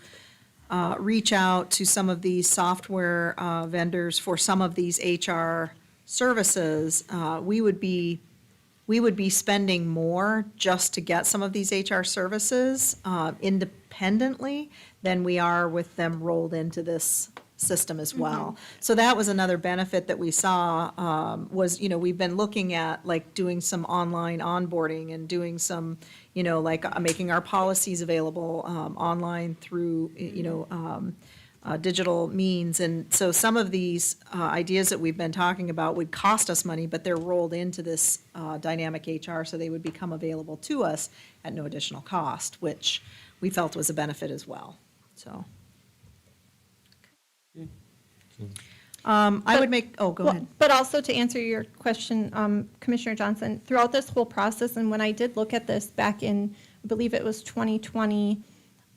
reach out to some of these software vendors for some of these HR services, we would be spending more just to get some of these HR services independently than we are with them rolled into this system as well. So that was another benefit that we saw, was, we've been looking at, like, doing some online onboarding and doing some, like, making our policies available online through, digital means. And so some of these ideas that we've been talking about would cost us money, but they're rolled into this dynamic HR, so they would become available to us at no additional cost, which we felt was a benefit as well, so. I would make, oh, go Well, ahead. But also to answer your question, Commissioner Johnson, throughout this whole process, and when I did look at this back in, I believe it was 2020,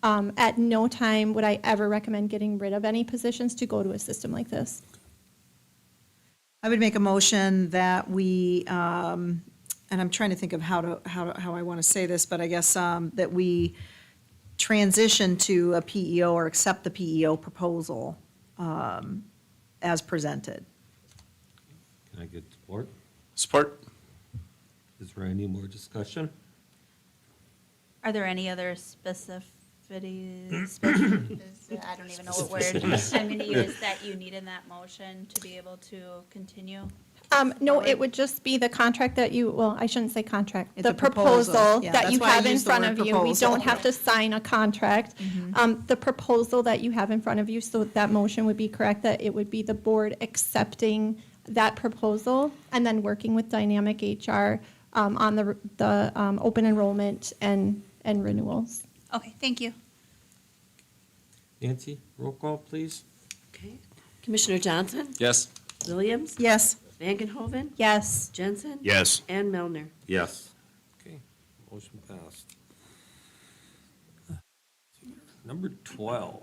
at no time would I ever recommend getting rid of any positions to go to a system like this. I would make a motion that we, and I'm trying to think of how I want to say this, but I guess that we transition to a PEO or accept the PEO proposal as presented. Can I get support? Support? Is there any more discussion? Are there any other I don't even know what word I'm going to use that you need in that motion to be able to continue? No, it would just be the contract that you, well, I shouldn't say contract, It's the a proposal. proposal Yeah, that that's you why I have in used the front word of you. We proposal. don't have to sign a contract. The proposal that you have in front of you, so that motion would be correct, that it would be the board accepting that proposal and then working with Dynamic HR on the open enrollment and renewals. Okay, thank you. Nancy, roll call, please. Okay. Commissioner Johnson? Yes. Williams? Yes, Vangenhoven? Yes. Jensen? Yes. And Melner. Yes. Okay, motion passed. Number 12.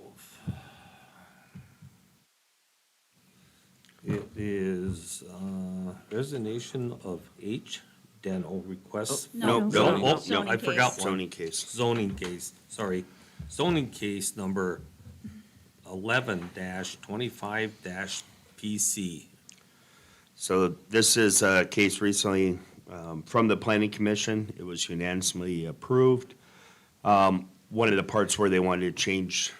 It is resignation of H. Dano requests. No. No, Zoning. no, Zoning I forgot case. one. Zoning case. Zoning case, sorry. Zoning case number 11-25-PC. So this is a case recently from the Planning Commission. It was unanimously approved. One of the parts where they wanted to change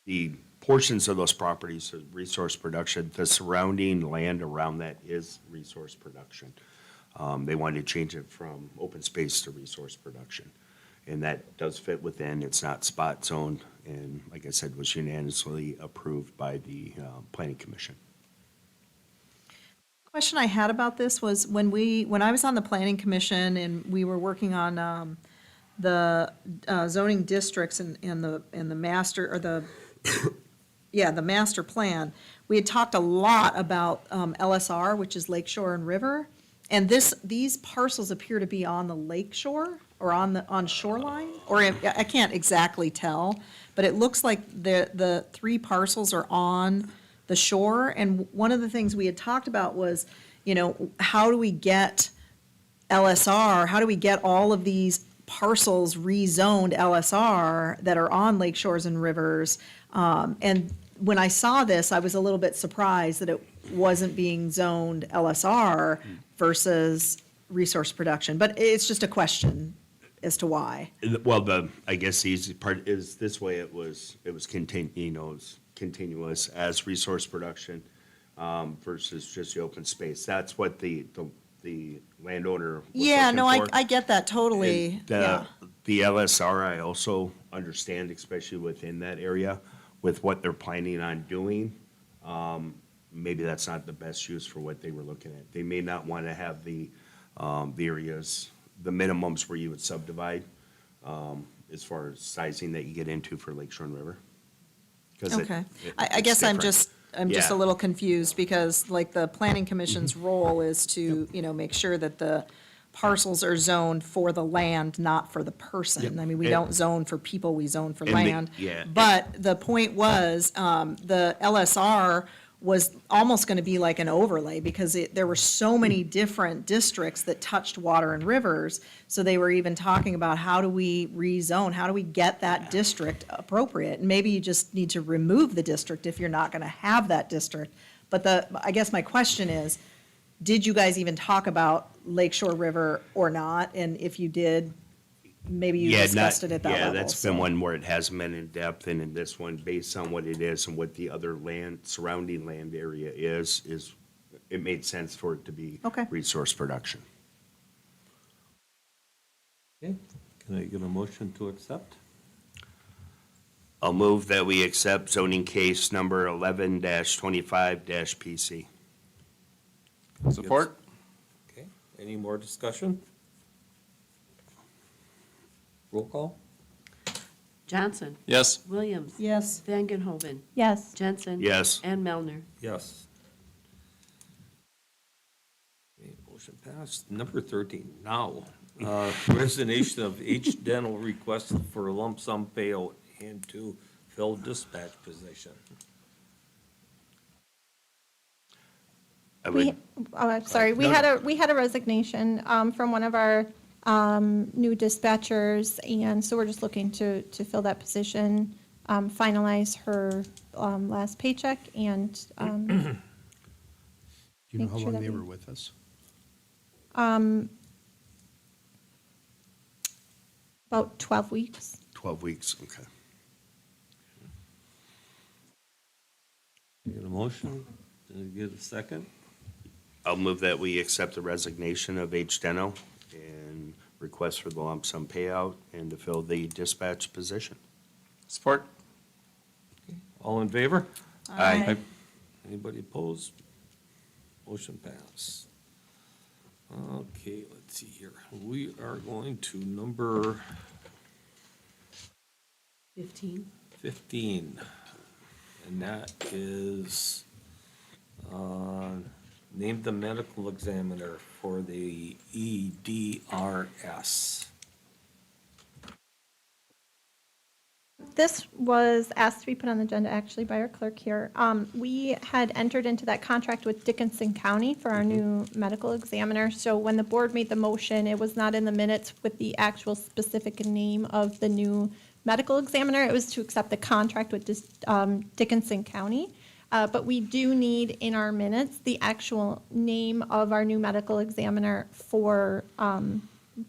the portions of those properties, resource production, the surrounding land around that is resource production. They wanted to change it from open space to resource production. And that does fit within, it's not spot zoned, and like I said, was unanimously approved by the Planning Commission. question I had about this was when I was on the planning commission and we were working on the zoning districts and the master, or the master plan, we had talked a lot about LSR, which is Lakeshore and River. And these parcels appear to be on the lake shore or on shoreline, or I can't exactly tell, but it looks like the three parcels are on the shore. And one of the things we had talked about was, how do we get LSR, how do we get all of these parcels rezoned LSR that are on lake shores and rivers? And when I saw this, I was a little bit surprised that it wasn't being zoned LSR versus resource production, but it's just a question as to why. Well, I guess the easy part is this way, it was continuous as resource production versus just the open space. That's what the landowner was Yeah, no, looking for. I get that totally, And yeah. the LSR, I also understand, especially within that area, with what they're planning on doing, maybe that's not the best use for what they were looking at. They may not want to have the areas, the minimums where you would subdivide, as far as sizing that you get into for Lake Shore and River. 'Cause it- Okay. it- I it's guess I'm different. just a Yeah. little confused because like the planning commission's role is to, make sure that the parcels are zoned for the land, not for the person. Yep. I mean, we And- don't zone for people, we zone for And land. yeah. But the point was, the LSR was almost gonna be like an overlay because there were so many different districts that touched water and rivers. So they were even talking about how do we rezone, how do we get that district appropriate? And maybe you just need to remove the district if you're not gonna have that district. But I guess my question is, did you guys even talk about Lake Shore River or not? And if you did, maybe you Yeah, discussed it at that level. Yeah, that's been so. one where it hasn't been in depth, and in this one, based on what it is and what the other land, surrounding land area is, it made sense for it to be Okay. resource production. Okay, can I get a motion to accept? I'll move that we accept zoning case number 11-25-PC. Support? Okay, any more discussion? Roll call? Johnson, Yes. Williams, Yes. Van Genhoven, Yes. Jensen. Yes. And Melner. Yes. Okay, motion passed. Number 13, now, resignation of H. Dental requested for a lump sum payout and to fill dispatch position. I We, would, I'm sorry, we had a resignation from one of our new dispatchers, and so we're just looking to fill that position, finalize her last paycheck, and Do you know Make how sure long that they we- were with us? about 12 weeks. 12 weeks, okay. Get a motion? Did I get a second? I'll move that we accept the resignation of H. Deno and request for the lump sum payout and to fill the dispatch position. Support? All in favor? Aye. Anybody opposed? Motion passed. Okay, let's see here. We are going to number 15. 15. And that is, name the medical examiner for the EDRS. This was asked to be put on the agenda actually by our clerk here. We had entered into that contract with Dickinson County for our new medical examiner. So when the board made the motion, it was not in the minutes with the actual specific name of the new medical examiner. It was to accept the contract with Dickinson County. But we do need in our minutes the actual name of our new medical examiner for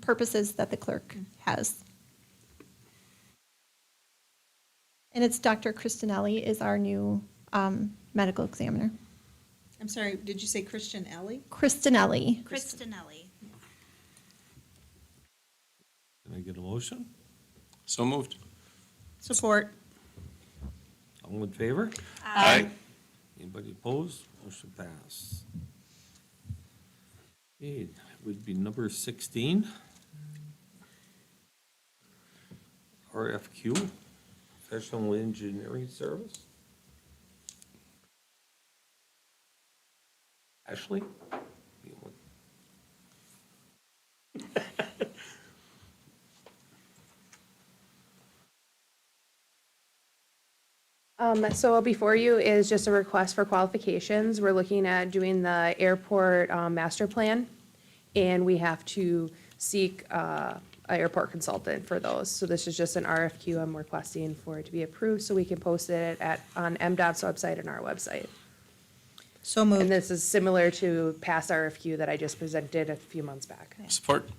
purposes that the clerk has. And it's Dr. Christinelli is our new medical examiner. I'm sorry, did you say Christian Ellie? Christinelli. Christinelli. Can I get a motion? So moved. Support. All in favor? Aye. Anybody opposed? Motion passed. Okay, would be number 16. RFQ, Professional Engineering Service. Ashley? You want- So before you is just a request for qualifications. We're looking at doing the airport master plan, and we have to seek an airport consultant for those. So this is just an RFQ I'm requesting for it to be approved, so we can post it on MDOT's website and our website. So And moved. this is similar to past RFQ that I just presented a few months back. Support?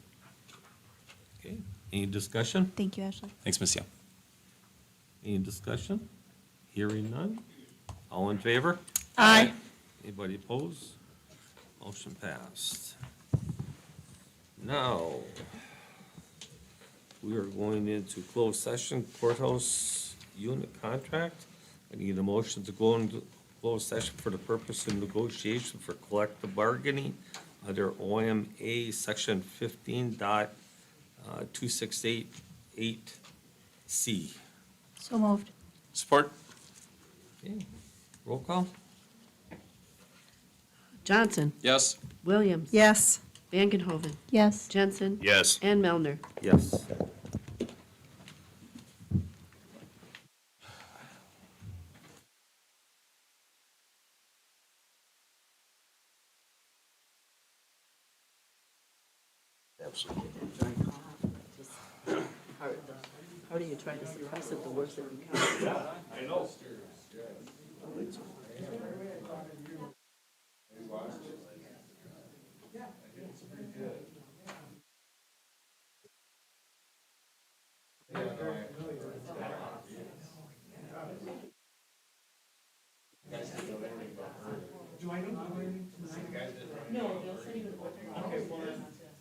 Okay, any discussion? Thank you, Ashley. Thanks, Ms. Young. Any discussion? Hearing none? All in favor? Aye. Anybody opposed? Motion passed. Now, we are going into closed session courthouse unit contract. I need a motion to go into closed session for the purpose of negotiation for collective bargaining under OMA Section 15.2688 C. So moved. Support? Okay, roll call? Johnson, Yes. Williams. Yes. Vangenhoven, Yes. Jensen. Yes. And Melner. Yes. How do you try to suppress it the worse it becomes?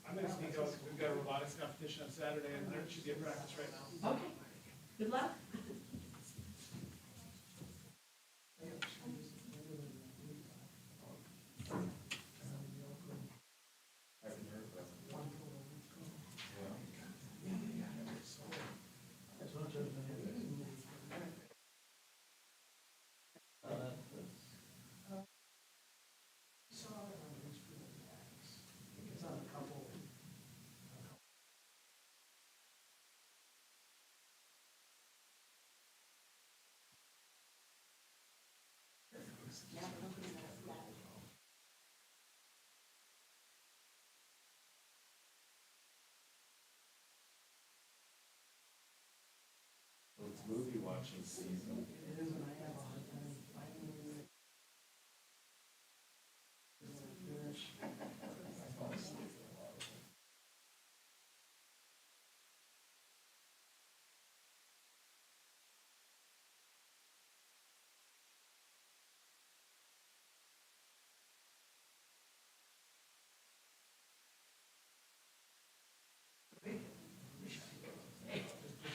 I'm gonna sneak out, because we've got a robotics competition on Saturday, and there should be a practice right now. Good luck.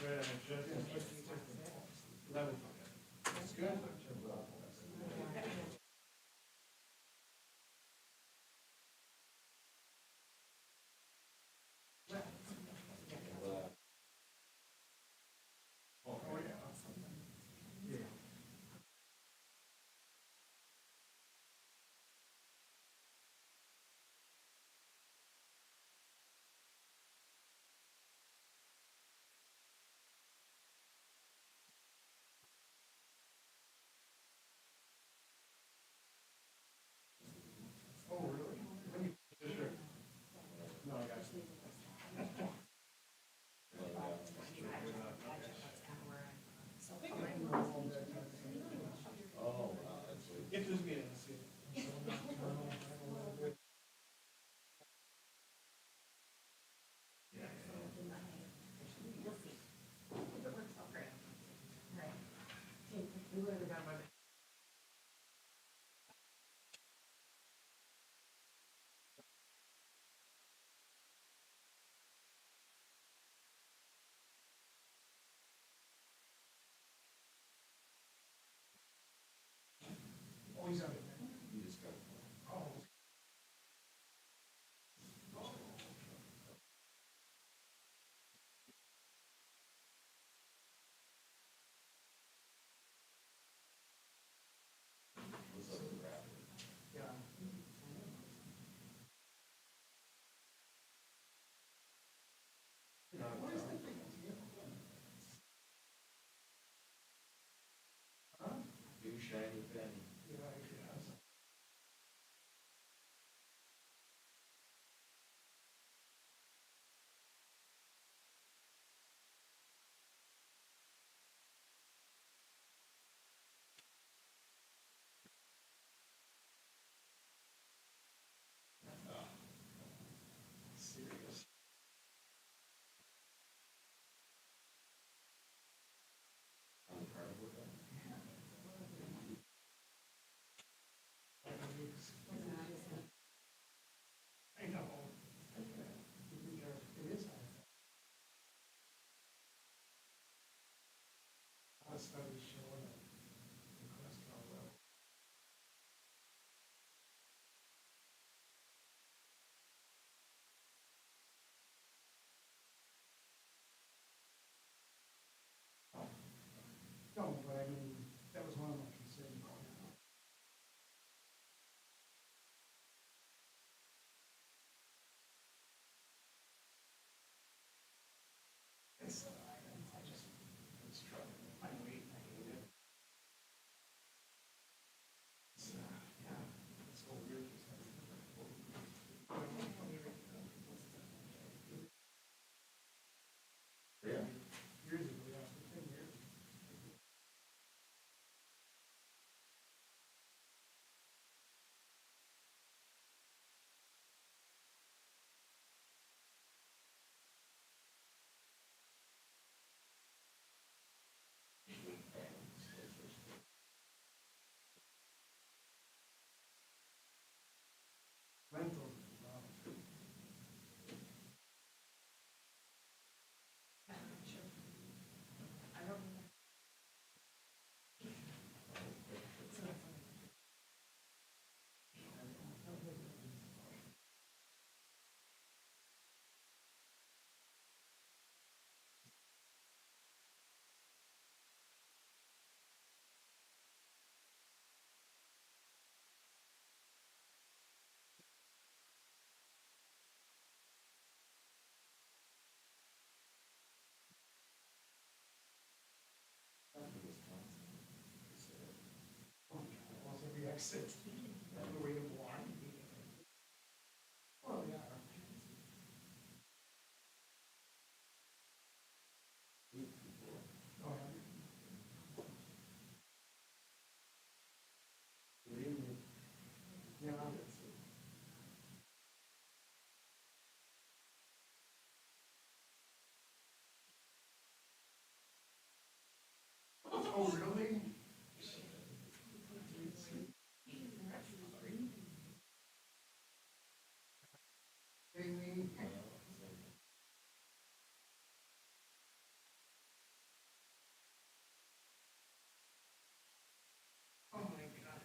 Right on it, Jeff. 11. exit. The way to block. Oh, yeah. Oh, really? Oh, my God.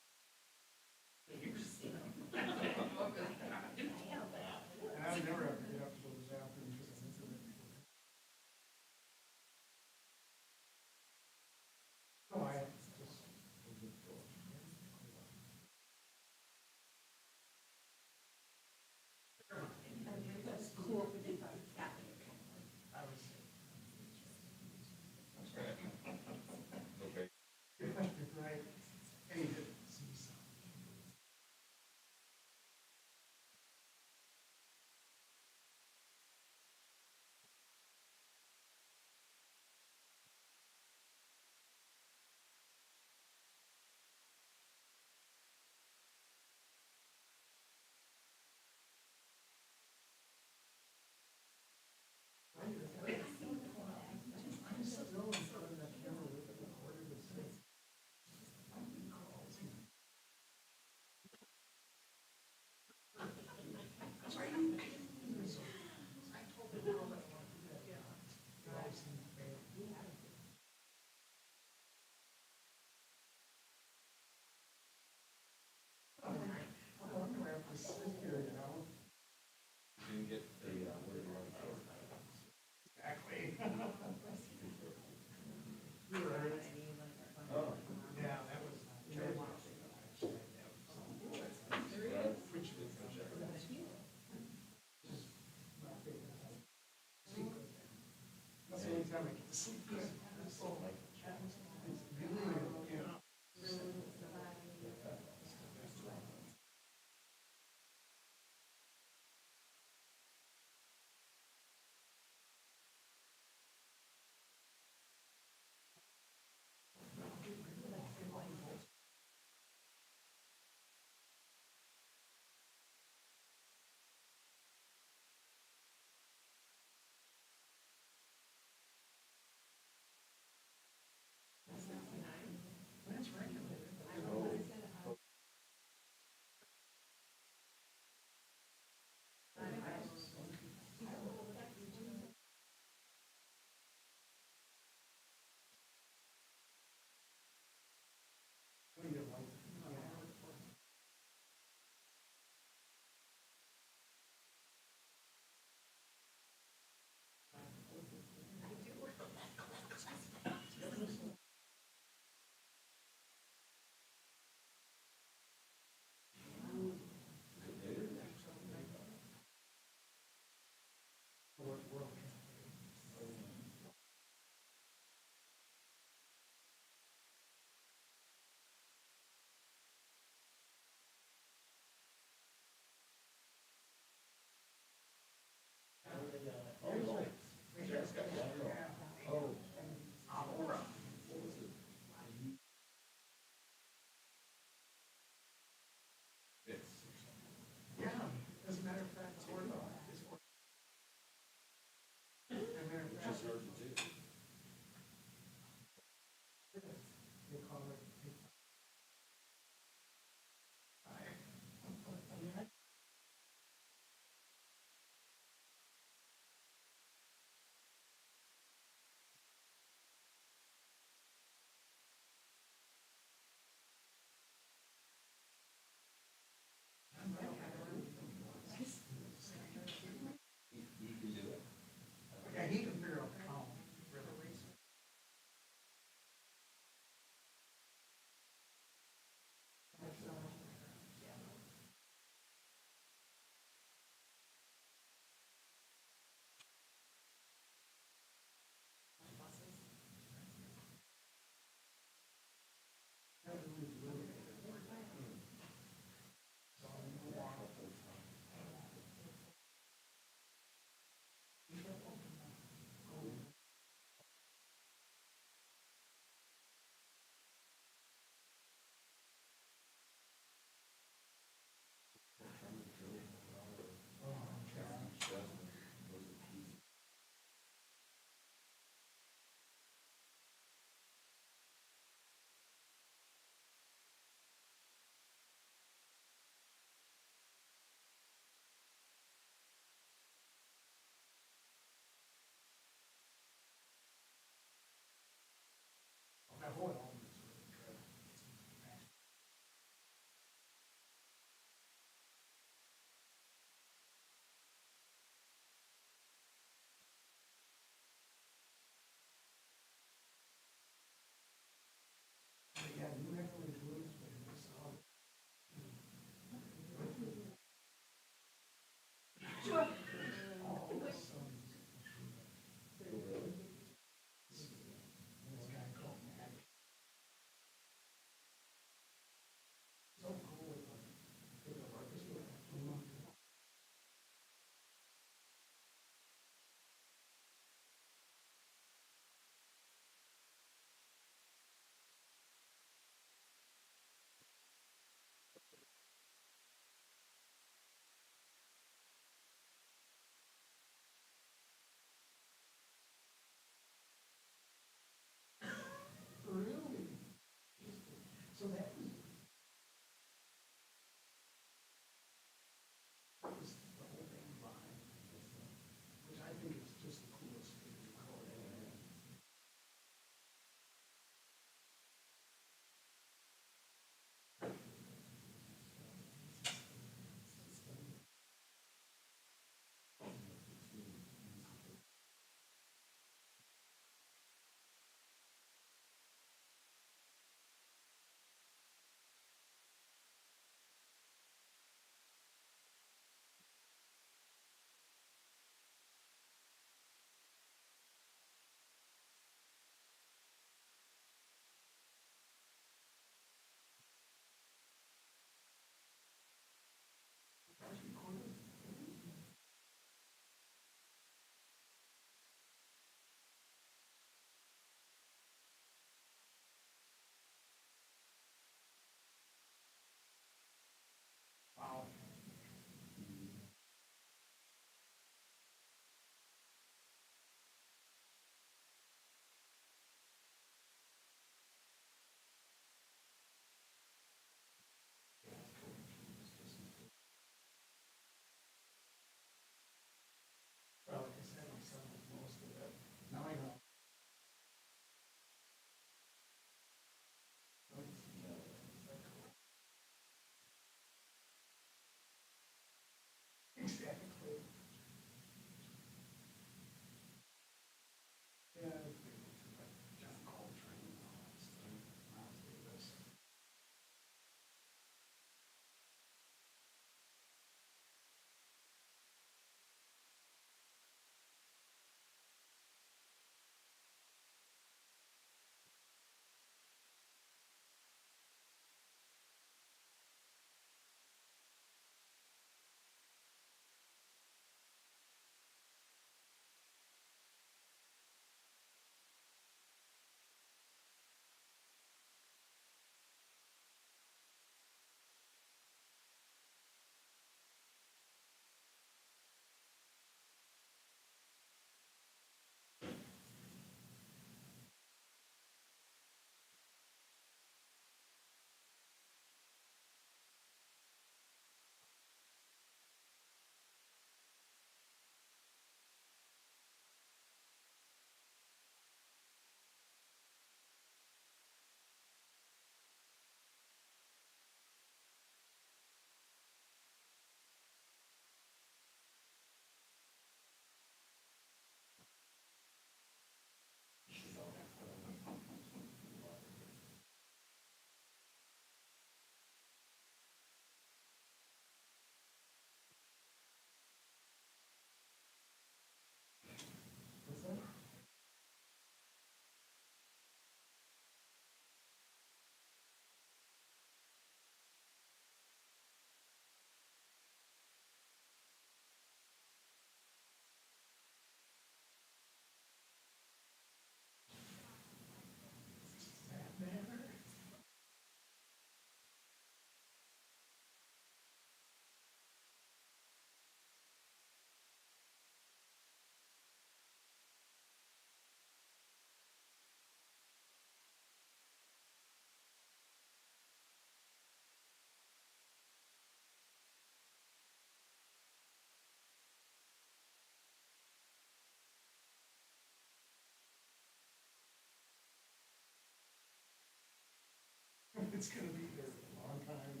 It's gonna be there a long time.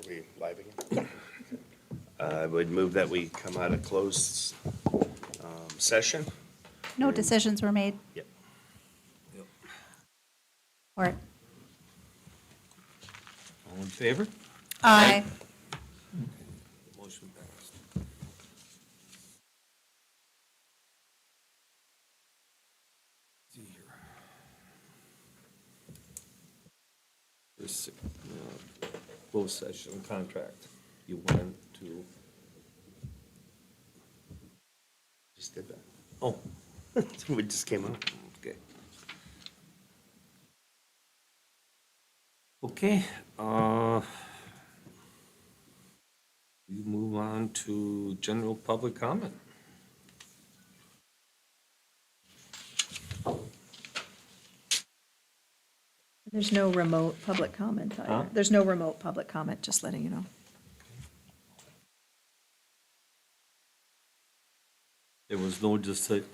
Are we live again? I would move that we come out of closed session. No decisions were made. Yep. Or, All in favor? aye. Motion passed. See here. This, closed session contract, you want to, Just did that. oh, We just came out. okay. Okay, we move on to general public comment. There's no remote public comment Huh? either. There's no remote public comment, just letting you know. There was no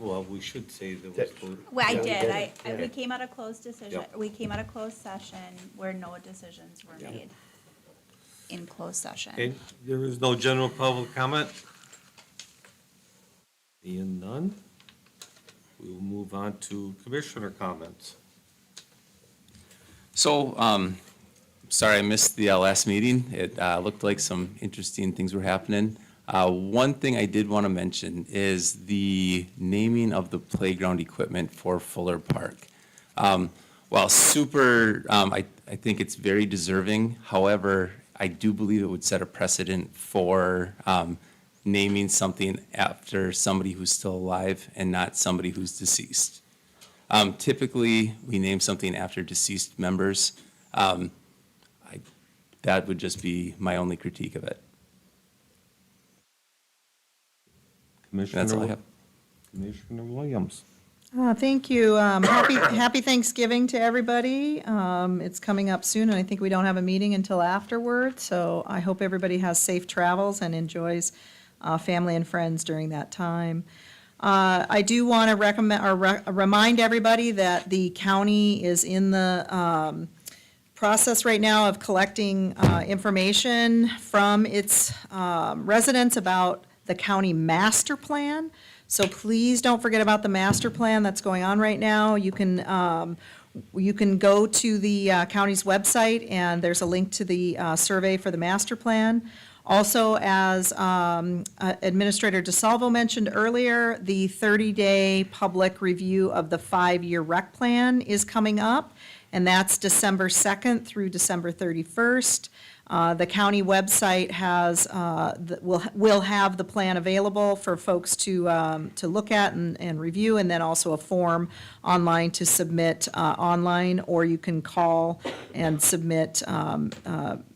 well, we should say there was. no- Well, I Yeah, did. yeah. We came out of closed decision, Yep. we came out of closed session where no decisions were Yep. made in closed session. Okay, there is no general public comment? Being none, we will move on to commissioner comments. So, sorry I missed the last meeting. It looked like some interesting things were happening. One thing I did want to mention is the naming of the playground equipment for Fuller Park. While super, I think it's very deserving. However, I do believe it would set a precedent for naming something after somebody who's still alive and not somebody who's deceased. Typically, we name something after deceased members. That would just be my only critique of it. That's all I have. Commissioner Williams. Thank you. Happy Thanksgiving to everybody. It's coming up soon, and I think we don't have a meeting until afterward, so I hope everybody has safe travels and enjoys family and friends during that time. I do want to recommend, or remind everybody that the county is in the process right now of collecting information from its residents about the county master plan. So please don't forget about the master plan that's going on right now. You can go to the county's website, and there's a link to the survey for the master plan. Also, as Administrator DeSalvo mentioned earlier, the 30-day public review of the 5-year rec plan is coming up, and that's December 2nd through December 31st. The county website will have the plan available for folks to look at and review, and then also a form online to submit online, or you can call and submit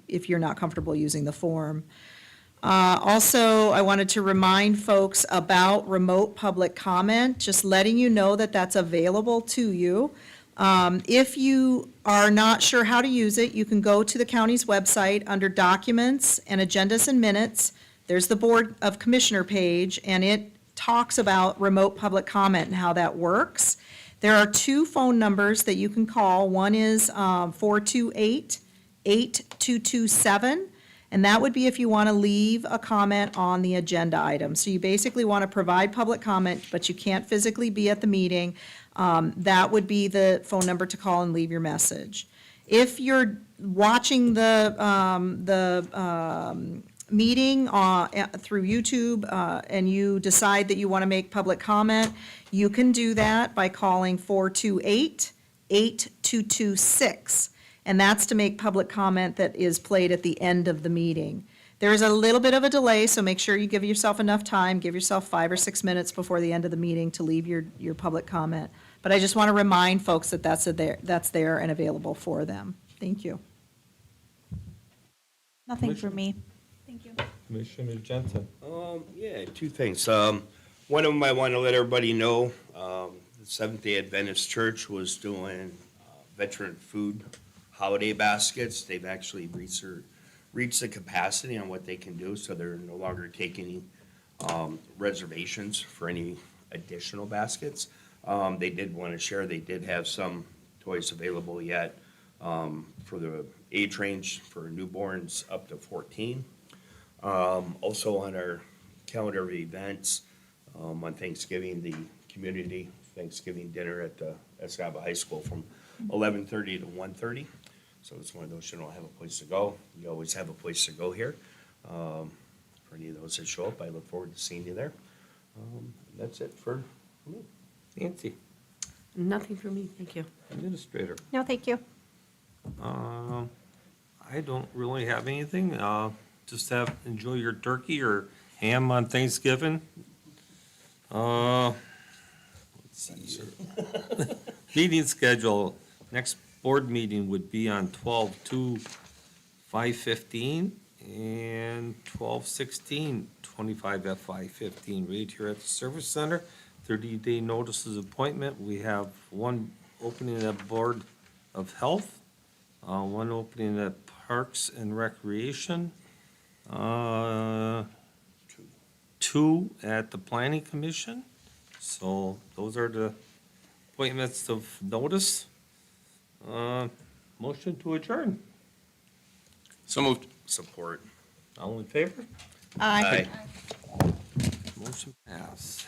if you're not comfortable using the form. Also, I wanted to remind folks about remote public comment, just letting you know that that's available to you. If you are not sure how to use it, you can go to the county's website under Documents and Agendas and Minutes. There's the Board of Commissioner page, and it talks about remote public comment and how that works. There are 2 phone numbers that you can call. One is 428-8227, and that would be if you want to leave a comment on the agenda item. So you basically want to provide public comment, but you can't physically be at the meeting. That would be the phone number to call and leave your message. If you're watching the meeting through YouTube and you decide that you want to make public comment, you can do that by calling 428-8226. And that's to make public comment that is played at the end of the meeting. There is a little bit of a delay, so make sure you give yourself enough time, give yourself 5 or 6 minutes before the end of the meeting to leave your public comment. But I just want to remind folks that that's there and available for them. Thank you. Nothing for me. Thank you. Commissioner Jensen. Yeah, 2 things. One of them I want to let everybody know, the Seventh-day Adventist Church was doing veteran food holiday baskets. They've actually reached the capacity on what they can do, so they're no longer taking reservations for any additional baskets. They did want to share, they did have some toys available yet for the age range for newborns up to 14. Also on our calendar of events, on Thanksgiving, the community Thanksgiving dinner at the Escaba High School from 11:30 to 1:30. So it's one of those, you don't have a place to go, you always have a place to go here. For any of those that show up, I look forward to seeing you there. That's it for me. Nancy, Nothing for me, thank you. Administrator. No, thank you. I don't really have anything. Just enjoy your turkey or ham on Thanksgiving. Let's see here. Meeting schedule, next board meeting would be on 12/2/5:15 and 12/16, 25 at 5:15, right here at the Service Center. 30-day notices appointment. We have one opening at Board of Health, one opening at Parks and Recreation, two at the Planning Commission. So those are the appointments of notice. Motion to adjourn. So moved. Support. All in favor? Aye. Aye. Motion passed.